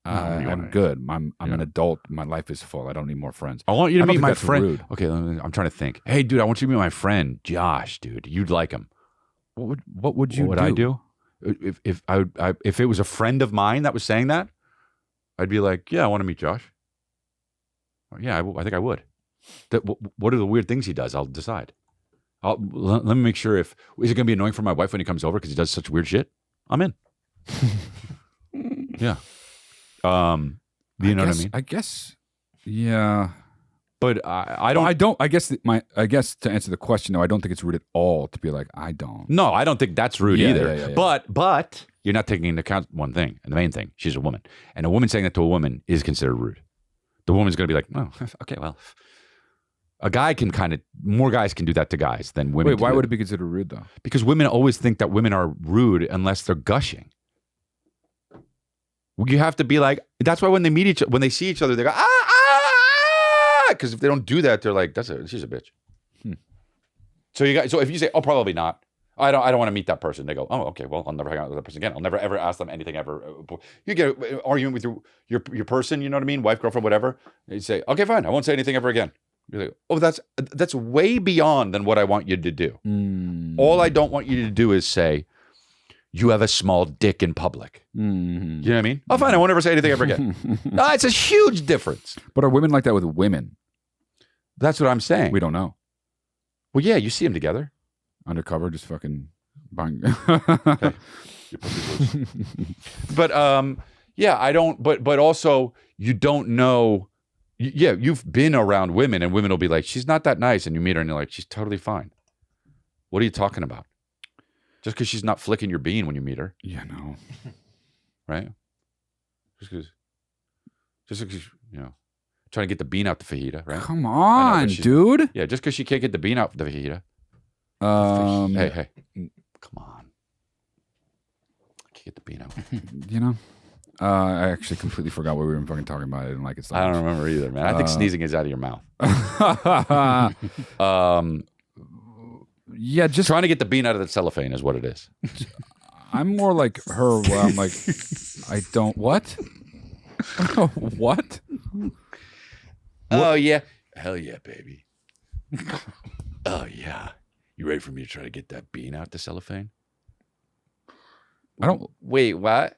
No, you I'm wanna- good. I'm Yeah. an adult. My life is full. I don't need more friends. I want you to I don't meet think my that's friend. rude. Okay, I'm trying to think. Hey, dude, I want you to meet my friend Josh. Dude, you'd like him. What would you What would do? I do? If it was a friend of mine that was saying that, I'd be like, yeah, I want to meet Josh. Yeah, I think I would. What are the weird things he does? I'll decide. Let me make sure is it going to be annoying for my wife when he comes over because he does such weird shit? I'm in. Yeah. You know what I mean? I guess. Yeah. But I don't. I guess to answer the question, though, I don't think it's rude at all to be like, I don't. No, I don't think that's rude either. Yeah. But you're not taking into account one thing, and the main thing, she's a woman. And a woman saying that to a woman is considered rude. The woman's going to be like, oh, okay, well. A guy can more guys can do that to guys than women. Wait, why would it be considered rude, though? Because women always think that women are rude unless they're gushing. You have to be like, that's why when they see each other, they go, because if they don't do that, they're like, she's a bitch. So if you say, oh, probably not. I don't want to meet that person. They go, oh, okay, well, I'll never hang out with that person again. I'll never ever ask them anything ever. You get an argument with your person, you know what I mean? Wife, girlfriend, whatever. You say, okay, fine. I won't say anything ever again. You're like, oh, that's way beyond than what I want you to do. All I don't want you to do is say, you have a small dick in public. You know what I mean? Oh, fine. I won't ever say anything ever again. No, it's a huge difference. But are women like that with women? That's what I'm saying. We don't know. Well, yeah, you see them together. Undercover, just fucking bang. Okay. But yeah, I don't. But also, you don't know. Yeah, you've been around women, and women will be like, she's not that nice, and you meet her, and you're like, she's totally fine. What are you talking about? Just because she's not flicking your bean when you meet her. Yeah, no. Right? Just because, trying to get the bean out the fajita, right? Come on, dude. Yeah, just because she can't get the bean out the fajita. Hey, come on. I can't get the bean out. I actually completely forgot what we were fucking talking about. I didn't like it so much. I don't remember either, man. I think sneezing is out of your mouth. Yeah, just trying to get the bean out of the cellophane is what it is. I'm more like her where I'm like, I don't, what? What? Oh, yeah. Hell yeah, baby. Oh, yeah. You ready for me to try to get that bean out the cellophane? I don't. Wait, what?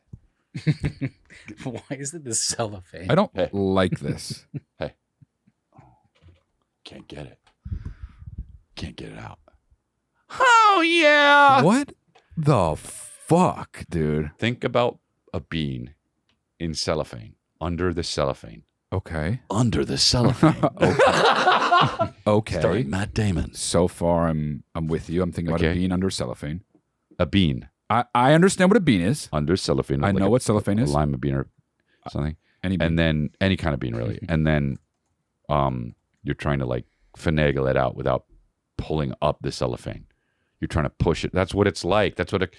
Why is it the cellophane? I don't like this. Hey. Can't get it. Can't get it out. Oh, yeah. What the fuck, dude? Think about a bean in cellophane, under the cellophane. Okay. Under the cellophane. Okay. Starring Matt Damon. So far, I'm with you. I'm thinking about a bean under cellophane. A bean. I understand what a bean is. Under cellophane. I know what cellophane is. A lima bean or something. Any bean. And then any kind of bean, really. And then you're trying to like finagle it out without pulling up the cellophane. You're trying to push it. That's what it's like. That's what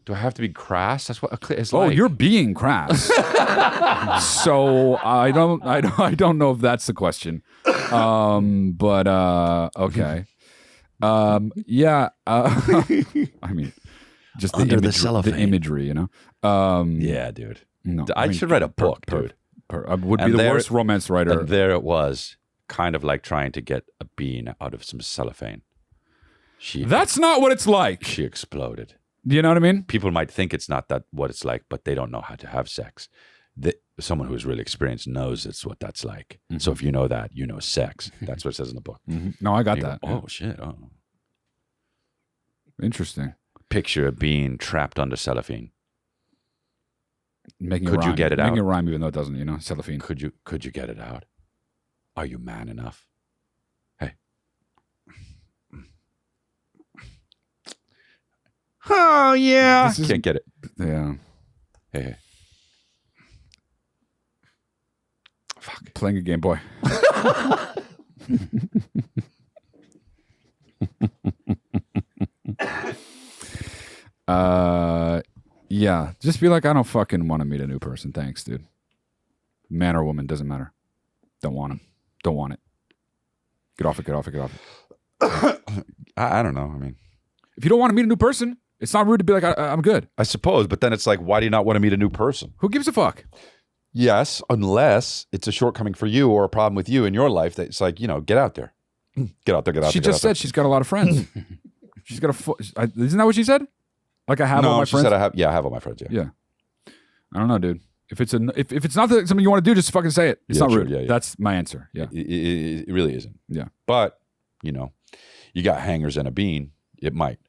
do I have to be crass? That's what it's like. Oh, you're being crass. So I don't know if that's the question. But okay. Yeah. I mean, just the imagery, yeah, dude. No, I should write a book, dude. I would be the worst romance writer. And there it was, kind of like trying to get a bean out of some cellophane. That's not what it's like. She exploded. Do you know what I mean? People might think it's not that what it's like, but they don't know how to have sex. Someone who's really experienced knows it's what that's like. Mm-hmm. So if you know that, you know sex. That's what it says in the book. Mm-hmm. No, I got that. Oh, shit. Oh. Interesting. Picture a bean trapped under cellophane. Could you get it out? Making a rhyme even though it doesn't, cellophane. Could you get it out? Are you man enough? Hey. Oh, yeah. Can't get it. Yeah. Hey. Fuck. Playing a Game Boy. Yeah. Just be like, I don't fucking want to meet a new person. Thanks, dude. Man or woman, doesn't matter. Don't want him. Don't want it. Get off it. I don't know. I mean, if you don't want to meet a new person, it's not rude to be like, I'm good. I suppose, but then it's like, why do you not want to meet a new person? Who gives a fuck? Yes, unless it's a shortcoming for you or a problem with you in your life that it's like, get out there. Get out there. She just said she's got a lot of friends. She's got isn't that what she said? Like I have all my friends? She said I have all my friends, yeah. Yeah. I don't know, dude. If it's not something you want to do, just fucking say it. It's not true. rude. Yeah. That's my answer. Yeah. It really isn't. Yeah. But, you know, you got hangers and a bean, it might.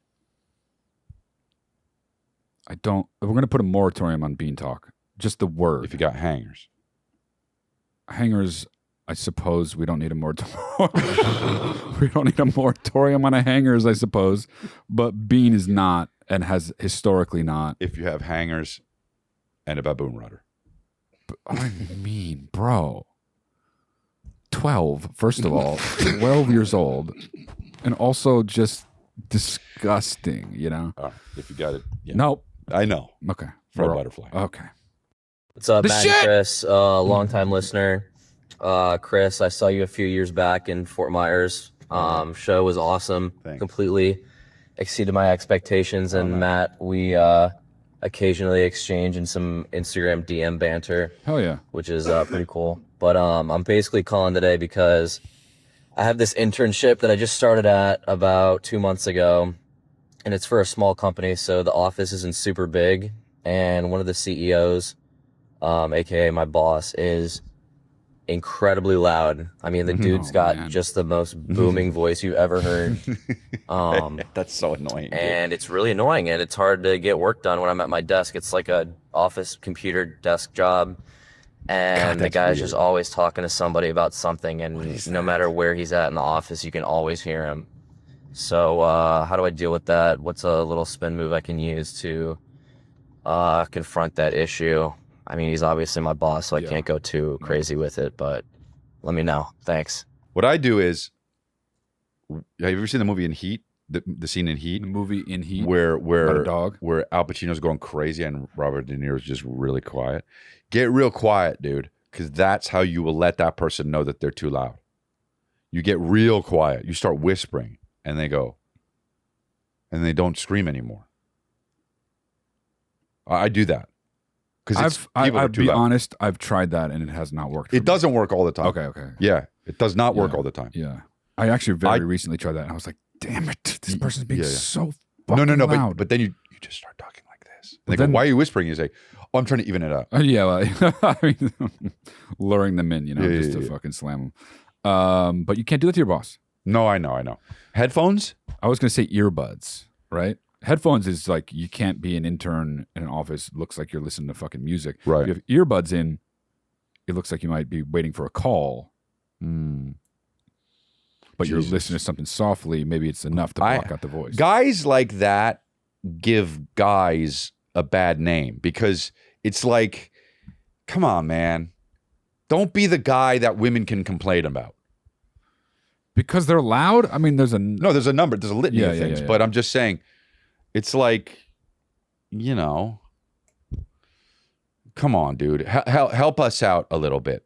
We're going to put a moratorium on bean talk. Just the word. If you got hangers. Hangers, I suppose we don't need a moratorium. We don't need a moratorium on hangers, I suppose. But bean is not and has historically not. If you have hangers and a baboon rudder. I mean, bro. 12, first of all. 12 years old. And also just disgusting, you know? If you got it. Yeah. Nope. I know. Okay. Fred Butterfly. Okay. What's up, The Matt shit! and Chris? Longtime listener. Chris, I saw you a few years back in Fort Myers. Show was awesome. Thanks. Completely exceeded my expectations. And Matt, we occasionally exchange in some Instagram DM banter. Hell yeah. Which is pretty cool. But I'm basically calling today because I have this internship that I just started at about 2 months ago. And it's for a small company, so the office isn't super big. And one of the CEOs, aka my boss, is incredibly loud. I mean, the dude's got just the most booming voice you've ever heard. That's so annoying. And it's really annoying, and it's hard to get work done when I'm at my desk. It's like a office computer desk job. And the guy's just always talking to somebody about something, and no matter where he's at in the office, you can always hear him. So how do I deal with that? What's a little spin move I can use to confront that issue? I mean, he's obviously my boss, so I can't go too crazy with it, but let me know. Thanks. What I do is, have you ever seen the movie in Heat? The scene in Heat? The movie in Heat? Where About a dog? Where Al Pacino's going crazy and Robert De Niro's just really quiet. Get real quiet, dude, because that's how you will let that person know that they're too loud. You get real quiet. You start whispering. And they go, and they don't scream anymore. I do that because I'll be honest. I've tried that and it has not worked. It doesn't work all the time. Okay. Yeah, it does not work all the time. Yeah, I actually very recently tried that and I was like, damn it, this person's being so fucking no. loud. But then you just start talking like this. And they go, why are you whispering? You say, oh, I'm trying to even it out. Yeah, well, I mean, luring them in, just to fucking slam them. But you can't do that to your boss. No, I know. Headphones? I was going to say earbuds, right? Headphones is like you can't be an intern in an office. Looks like you're listening to fucking music. Right. If you have earbuds in, it looks like you might be waiting for a call. But you're listening to something softly. Maybe it's enough to block out the voice. Guys like that give guys a bad name because it's like, come on, man. Don't be the guy that women can complain about. Because they're loud? I mean, there's a number. There's a litany of things. But I'm just saying, it's like, come on, dude. Help us out a little bit.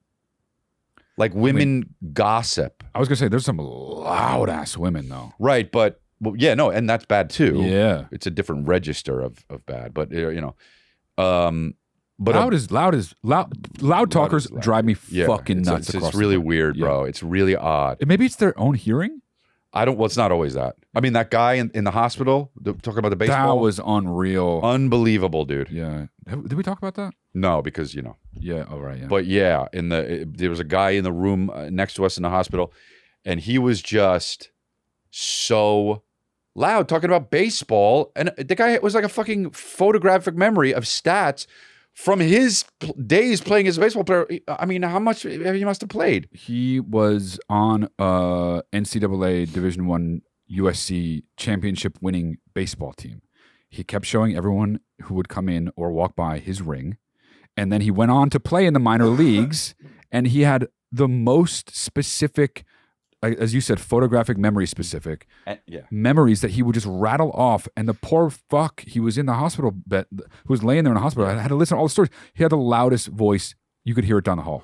Like women gossip. I was going to say, there's some loud-ass women, though. Right, but, and that's bad, too. Yeah. It's a different register of bad. But, but loud talkers drive me fucking nuts. It's really weird, bro. It's really odd. Maybe it's their own hearing. It's not always that. I mean, that guy in the hospital talking about the baseball. That was unreal. Unbelievable, dude. Yeah. Did we talk about that? No, because Yeah. Oh, right. Yeah. But yeah, there was a guy in the room next to us in the hospital, and he was just so loud talking about baseball, and the guy was like a fucking photographic memory of stats from his days playing as a baseball player. I mean, how much he must have played? He was on NCAA Division I USC championship winning baseball team. He kept showing everyone who would come in or walk by his ring. And then he went on to play in the minor leagues. And he had the most specific, as you said, photographic memory specific memories that he would just rattle off. And the poor fuck, he was in the hospital bed, who was laying there in the hospital. I had to listen to all the stories. He had the loudest voice. You could hear it down the hall.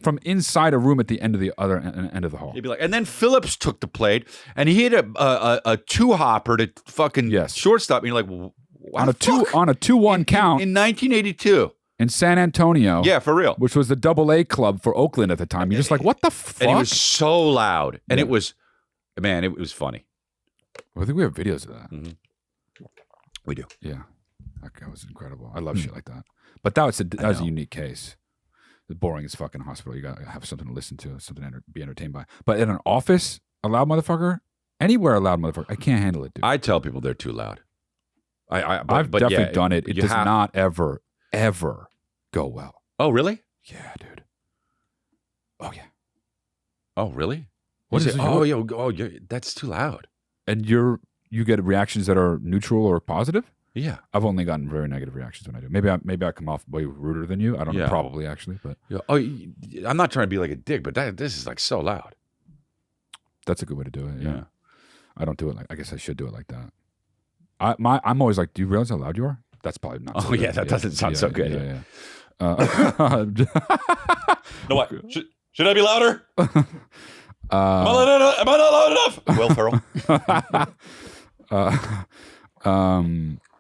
From inside a room at the end of the other end of the hall. He'd be like, and then Phillips took the plate, and he hit a two-hopper to fucking shortstop. And you're like, on a 2-1 count. In 1982. In San Antonio. Yeah, for real. Which was the AA club for Oakland at the time. You're just like, what the fuck? And he was so loud. And it was funny. Well, I think we have videos of that. Mm-hmm. We do. Yeah. That guy was incredible. I love shit like that. But that was a unique case. The boring as fucking hospital. You gotta have something to listen to, something to be entertained by. But in an office, a loud motherfucker, anywhere a loud motherfucker, I can't handle it, dude. I tell people they're too loud. I've definitely done it. It does not ever go well. Oh, really? Yeah, dude. Oh yeah. Oh, really? What is it? That's too loud. And you get reactions that are neutral or positive? Yeah. I've only gotten very negative reactions when I do. Maybe I come off way ruder than you. I don't know. Probably actually, but I'm not trying to be like a dick, but this is like so loud. That's a good way to do it. Yeah. I don't do it I guess I should do it like that. I'm always like, do you realize how loud you are? That's probably not. So good. That doesn't sound so good. Yeah. No, what? Should I be louder? Am I not loud enough? Will Ferrell.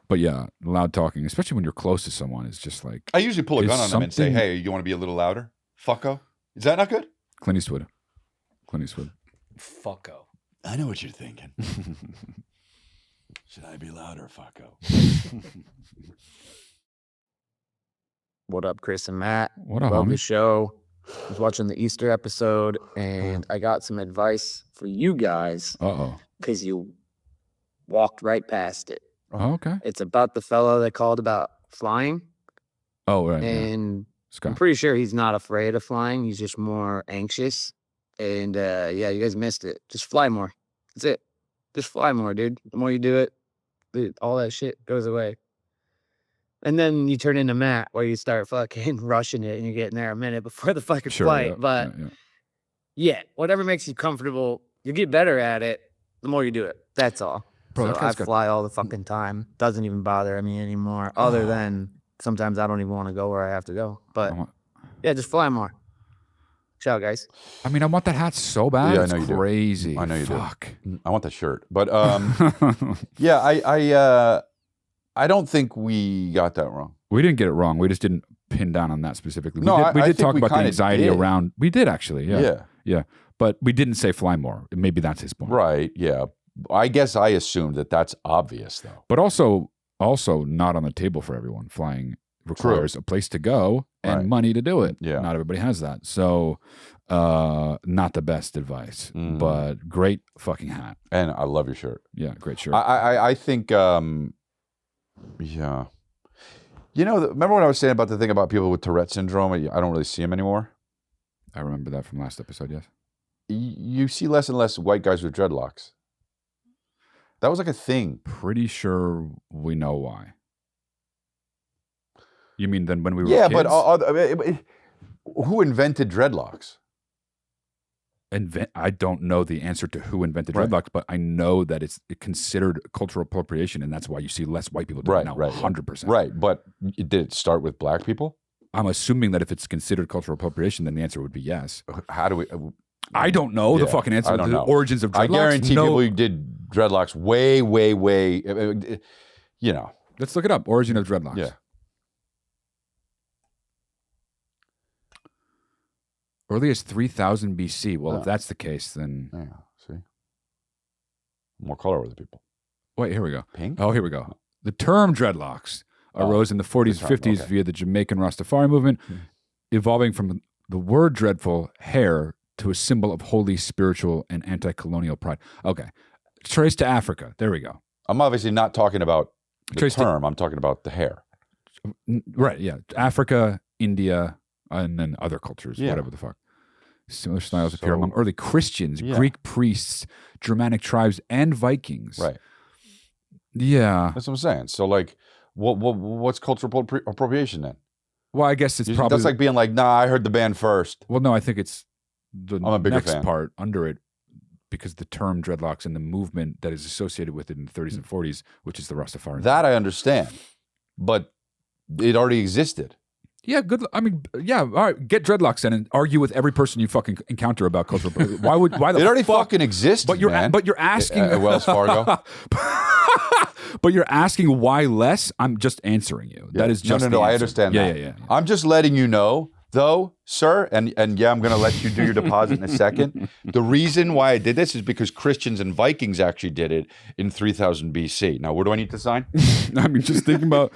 But yeah, loud talking, especially when you're close to someone, is just like. I usually pull a gun on them and say, "Hey, you want to be a little louder, fucko?" Is that not good? Clint Eastwood. Fucko. I know what you're thinking. Should I be louder, fucko? What up, Chris and Matt? What up, Love homie? the show. I was watching the Easter episode, and I got some advice for you guys because you walked right past it. Oh, okay. It's about the fellow that called about flying. Oh, right. And Scott. I'm pretty sure he's not afraid of flying. He's just more anxious. And you guys missed it. Just fly more. That's it. Just fly more, dude. The more you do it, all that shit goes away. And then you turn into Matt, where you start fucking rushing it, and you're getting there a minute before the fucking flight. Yeah, but whatever makes you comfortable, you get better at it the more you do it. That's all. Bro, so I fly all the fucking time. Doesn't even bother me anymore. Other than sometimes I don't even want to go where I have to go. But just fly more. Ciao, guys. I mean, I want that hat so bad. Yeah, I it's know you do. crazy. I know you Fuck. do. I want the shirt, but I don't think we got that wrong. We didn't get it wrong. We just didn't pin down on that specifically. No, we I did think talk we about the kinda anxiety did. around. We did actually. Yeah. But we didn't say fly more. Maybe that's his point. Right. Yeah. I guess I assumed that's obvious though. But also not on the table for everyone. Flying requires a place to go and money to do it. Yeah. Not everybody has that. So not the best advice, but great fucking hat. And I love your shirt. Yeah, great shirt. I think you know, remember when I was saying about the thing about people with Tourette syndrome? I don't really see them anymore. I remember that from last episode, yes. You see less and less white guys with dreadlocks. That was like a thing. Pretty sure we know why. You mean then when we were kids? kids? But who invented dreadlocks? I don't know the answer to who invented dreadlocks, but I know that it's considered cultural appropriation, and that's why you see less white people do it now, 100%. Right, but did it start with black people? I'm assuming that if it's considered cultural appropriation, then the answer would be yes. How do we... I don't know the fucking answer to the origins of dreadlocks. I guarantee people did dreadlocks way, you know. Let's look it up. Origin of dreadlocks. Yeah. Early as 3000 BC. Well, if that's the case, then... Yeah, see? More color with the people. Wait, here we go. Pink? Oh, here we go. The term dreadlocks arose in the 40s, 50s via the Jamaican Rastafari movement, evolving from the word dreadful, hair, to a symbol of holy, spiritual, and anti-colonial pride. Okay. Traced to Africa. There we go. I'm obviously not talking about the term. I'm talking about the hair. Right, yeah. Africa, India, and then other cultures, whatever the fuck. Similar styles appear among early Christians, Greek priests, Germanic tribes, and Vikings. Right. Yeah. That's what I'm saying. So, like, what's cultural appropriation then? Well, I guess it's probably... That's like being like, nah, I heard the band first. Well, no, I think it's the I'm a bigger next fan. part under it, because the term dreadlocks and the movement that is associated with it in the 30s and 40s, which is the Rastafari. That I understand. But it already existed. Yeah, good. I mean, yeah. All right, get dreadlocks in and argue with every person you fucking encounter about cultural. Why the it already fuck? fucking exists. But you're man. asking Wells Fargo. But you're asking why less. I'm just answering you. That is just no. the I answer. understand. Yeah. I'm just letting you know though, sir, and yeah, I'm going to let you do your deposit in a second. The reason why I did this is because Christians and Vikings actually did it in 3000 BC. Now, where do I need to sign? I mean, just think about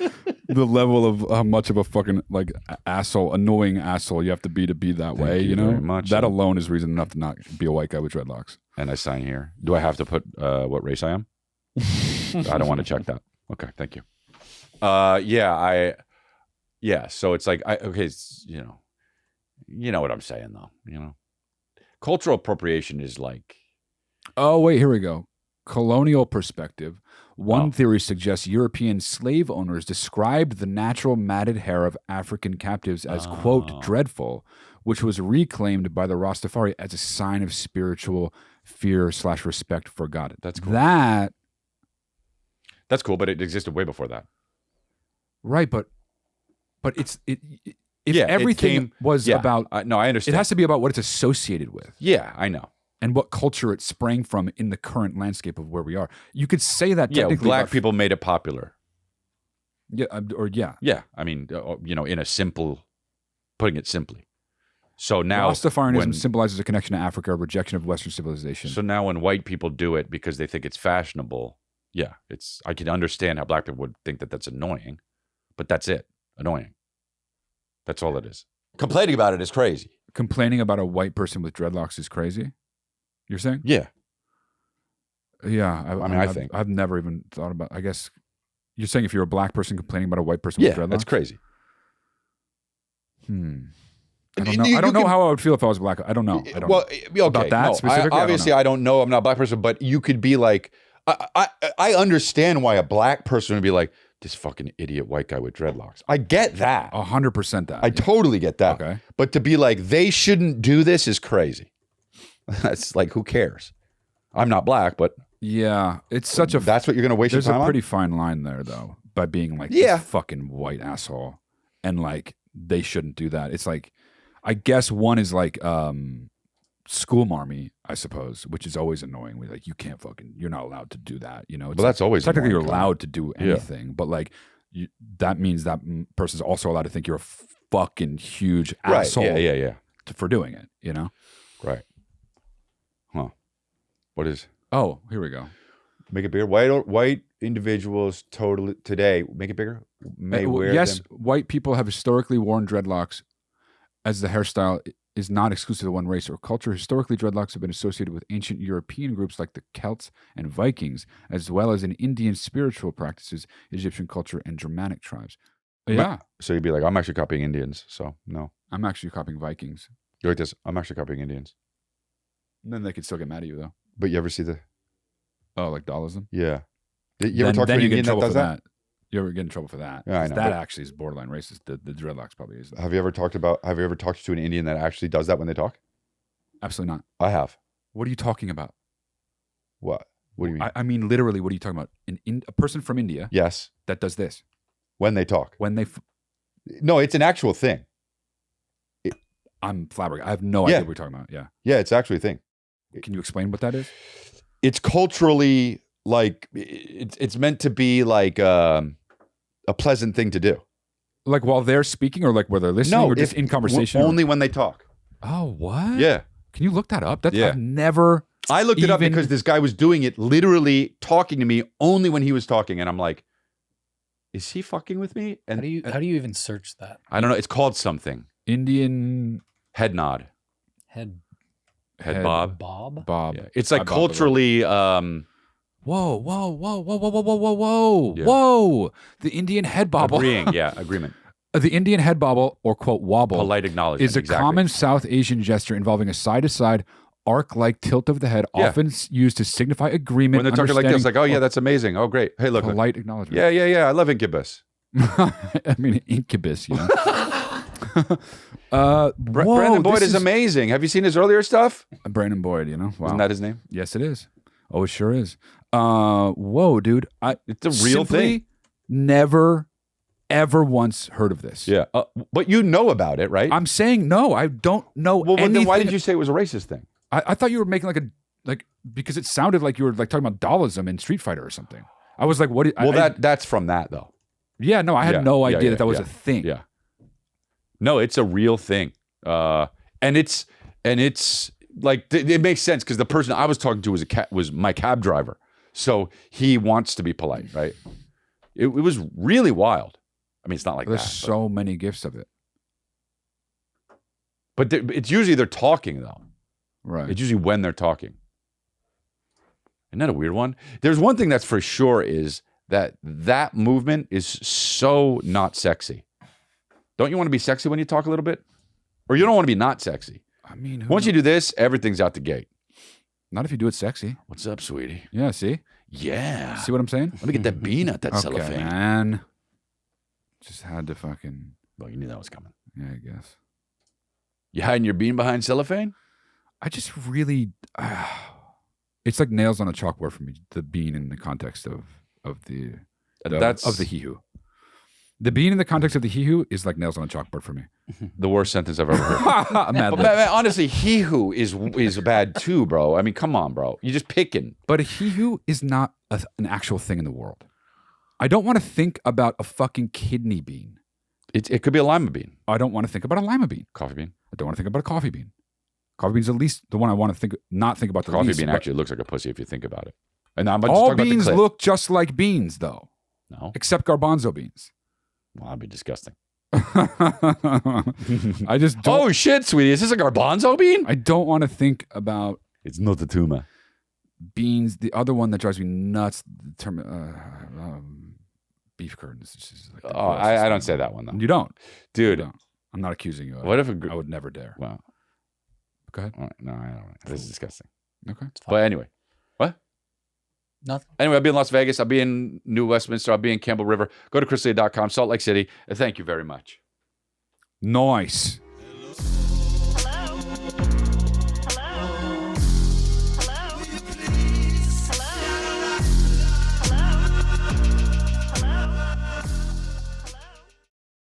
the level of how much of a fucking like annoying asshole you have to be that way. You know, very much. That alone is reason enough to not be a white guy with dreadlocks. And I sign here. Do I have to put what race I am? I don't want to check that. Okay, thank you. So it's like you know what I'm saying though, you know. Cultural appropriation is like, oh wait, here we go. Colonial perspective. One theory suggests European slave owners described the natural matted hair of African captives as quote dreadful, which was reclaimed by the Rastafari as a sign of spiritual fear/respect for God. That's cool. That's cool, but it existed way before that. Right, but everything was about no, I understand. It has to be about what it's associated with. Yeah, I know. And what culture it sprang from in the current landscape of where we are. You could say that technically. Yeah, black people made it popular. Yeah, Yeah, I mean, you know, putting it simply. So now Rastafarianism symbolizes a connection to Africa, a rejection of Western civilization. So now when white people do it because they think it's fashionable, I can understand how black people would think that that's annoying, but that's it. Annoying. That's all it is. Complaining about it is crazy. Complaining about a white person with dreadlocks is crazy? You're saying? Yeah. Yeah. I think. I've never even thought about, I guess, you're saying if you're a black person complaining about a white person with dreadlocks? That's crazy. I don't know. I don't know how I would feel if I was black. I don't know. About that specifically? Obviously, I don't know. I'm not a black person, but you could be like, I understand why a black person would be like, this fucking idiot white guy with dreadlocks. I get that. 100% that. I totally get that. Okay. But to be like, they shouldn't do this is crazy. That's like, who cares? I'm not black, but yeah, it's such that's what you're going to waste your time on? There's a pretty fine line there, though, by being like, this fucking white asshole. And like, they shouldn't do that. It's like, I guess one is like school marmy, I suppose, which is always annoying. We're like, you're not allowed to do that. You know, it's that's always technically you're annoying. allowed to do anything, but like that means that person's also allowed to think you're a fucking huge asshole. Yeah. For doing it, you know? Right. Huh. What is? Oh, here we go. Make it bigger. White individuals totally today make it bigger. May wear yes, them. White people have historically worn dreadlocks, as the hairstyle is not exclusive to one race or culture. Historically, dreadlocks have been associated with ancient European groups like the Celts and Vikings, as well as in Indian spiritual practices, Egyptian culture, and Germanic tribes. Yeah. So you'd be like, I'm actually copying Indians. So no. I'm actually copying Vikings. You're like this. I'm actually copying Indians. And then they could still get mad at you, though. But you ever see like Daalism? Yeah. You ever talk to an Indian that does that? You ever get in trouble for that? Yeah, I know. That actually is borderline racist. The dreadlocks probably is. Have you ever talked to an Indian that actually does that when they talk? Absolutely not. I have. What are you talking about? What? What do you mean? I mean, literally, what are you talking about? A person from India. Yes. That does this. When they talk. No, it's an actual thing. I'm flabbergasted. I have no idea what you're talking about. Yeah. Yeah, it's actually a thing. Can you explain what that is? It's culturally like it's meant to be like a pleasant thing to do. Like while they're speaking, or like where they're listening, or just in conversation? Only when they talk. Oh, what? Yeah. Can you look that up? I've never. I looked it up because this guy was doing it, literally talking to me only when he was talking, and I'm like, is he fucking with me? And how do you even search that? I don't know. It's called something. Indian head nod. Head bob. Bob. Yeah. It's like culturally. Whoa! Yeah. Whoa! The Indian head bobble. Agreement. The Indian head bobble, or quote wobble, polite acknowledgement, is a common South Asian gesture involving a side-to-side arc-like tilt of the head, often used to signify agreement. When they're talking like this, like, oh yeah, that's amazing. Oh great. Hey, look. Polite acknowledgement. Yeah. I love incubus. I mean, incubus, you know. Brandon Boyd is amazing. Have you seen his earlier stuff? Brandon Boyd, you know. Wow. Isn't that his name? Yes, it is. Oh, it sure is. Whoa, dude. It's a real thing. Never, ever once heard of this. Yeah. But you know about it, right? I'm saying no. I don't know anything. Then why did you say it was a racist thing? I thought you were making because it sounded like you were like talking about Daalism in Street Fighter or something. I was like, what? That's from that though. Yeah, no, I had no idea that was a thing. Yeah. No, it's a real thing. And it's like it makes sense because the person I was talking to was my cab driver, so he wants to be polite, right? It was really wild. I mean, it's not like There's that. so many gifts of it. But it's usually they're talking though. Right. It's usually when they're talking. Isn't that a weird one? There's one thing that's for sure is that movement is so not sexy. Don't you want to be sexy when you talk a little bit? Or you don't want to be not sexy? I mean, once you do this, everything's out the gate. Not if you do it sexy. What's up, sweetie? Yeah, see? Yeah. See what I'm saying? Let me get that bean out that cellophane. Man. Just had to fucking... Well, you knew that was coming. Yeah, I guess. You hiding your bean behind cellophane? I just really... it's like nails on a chalkboard for me, the bean in the context of the hee-hoo. The bean in the context of the hee-hoo is like nails on a chalkboard for me. The worst sentence I've ever heard. But honestly, hee-hoo is bad too, bro. I mean, come on, bro. You're just picking. But a hee-hoo is not an actual thing in the world. I don't want to think about a fucking kidney bean. It could be a lima bean. I don't want to think about a lima bean. Coffee bean. I don't want to think about a coffee bean. Coffee bean's at least the one I want to not think about the coffee least. Coffee bean actually looks like a pussy if you think about it. And I'm all beans look just like beans, though. No. Except garbanzo beans. Well, that'd be disgusting. I just don't. Oh, shit, sweetie. Is this a garbanzo bean? I don't want to think about... It's not a tuma. Beans. The other one that drives me nuts, beef curtains. Like I don't say that one, though. You don't? Dude. You don't. I'm not accusing you of what it. if I would never dare. Well. Go ahead. No, I don't. This is disgusting. Okay. But anyway. What? Nothing. Anyway, I'll be in Las Vegas. I'll be in New Westminster. I'll be in Campbell River. Go to chrisley.com, Salt Lake City. Thank you very much. Nice.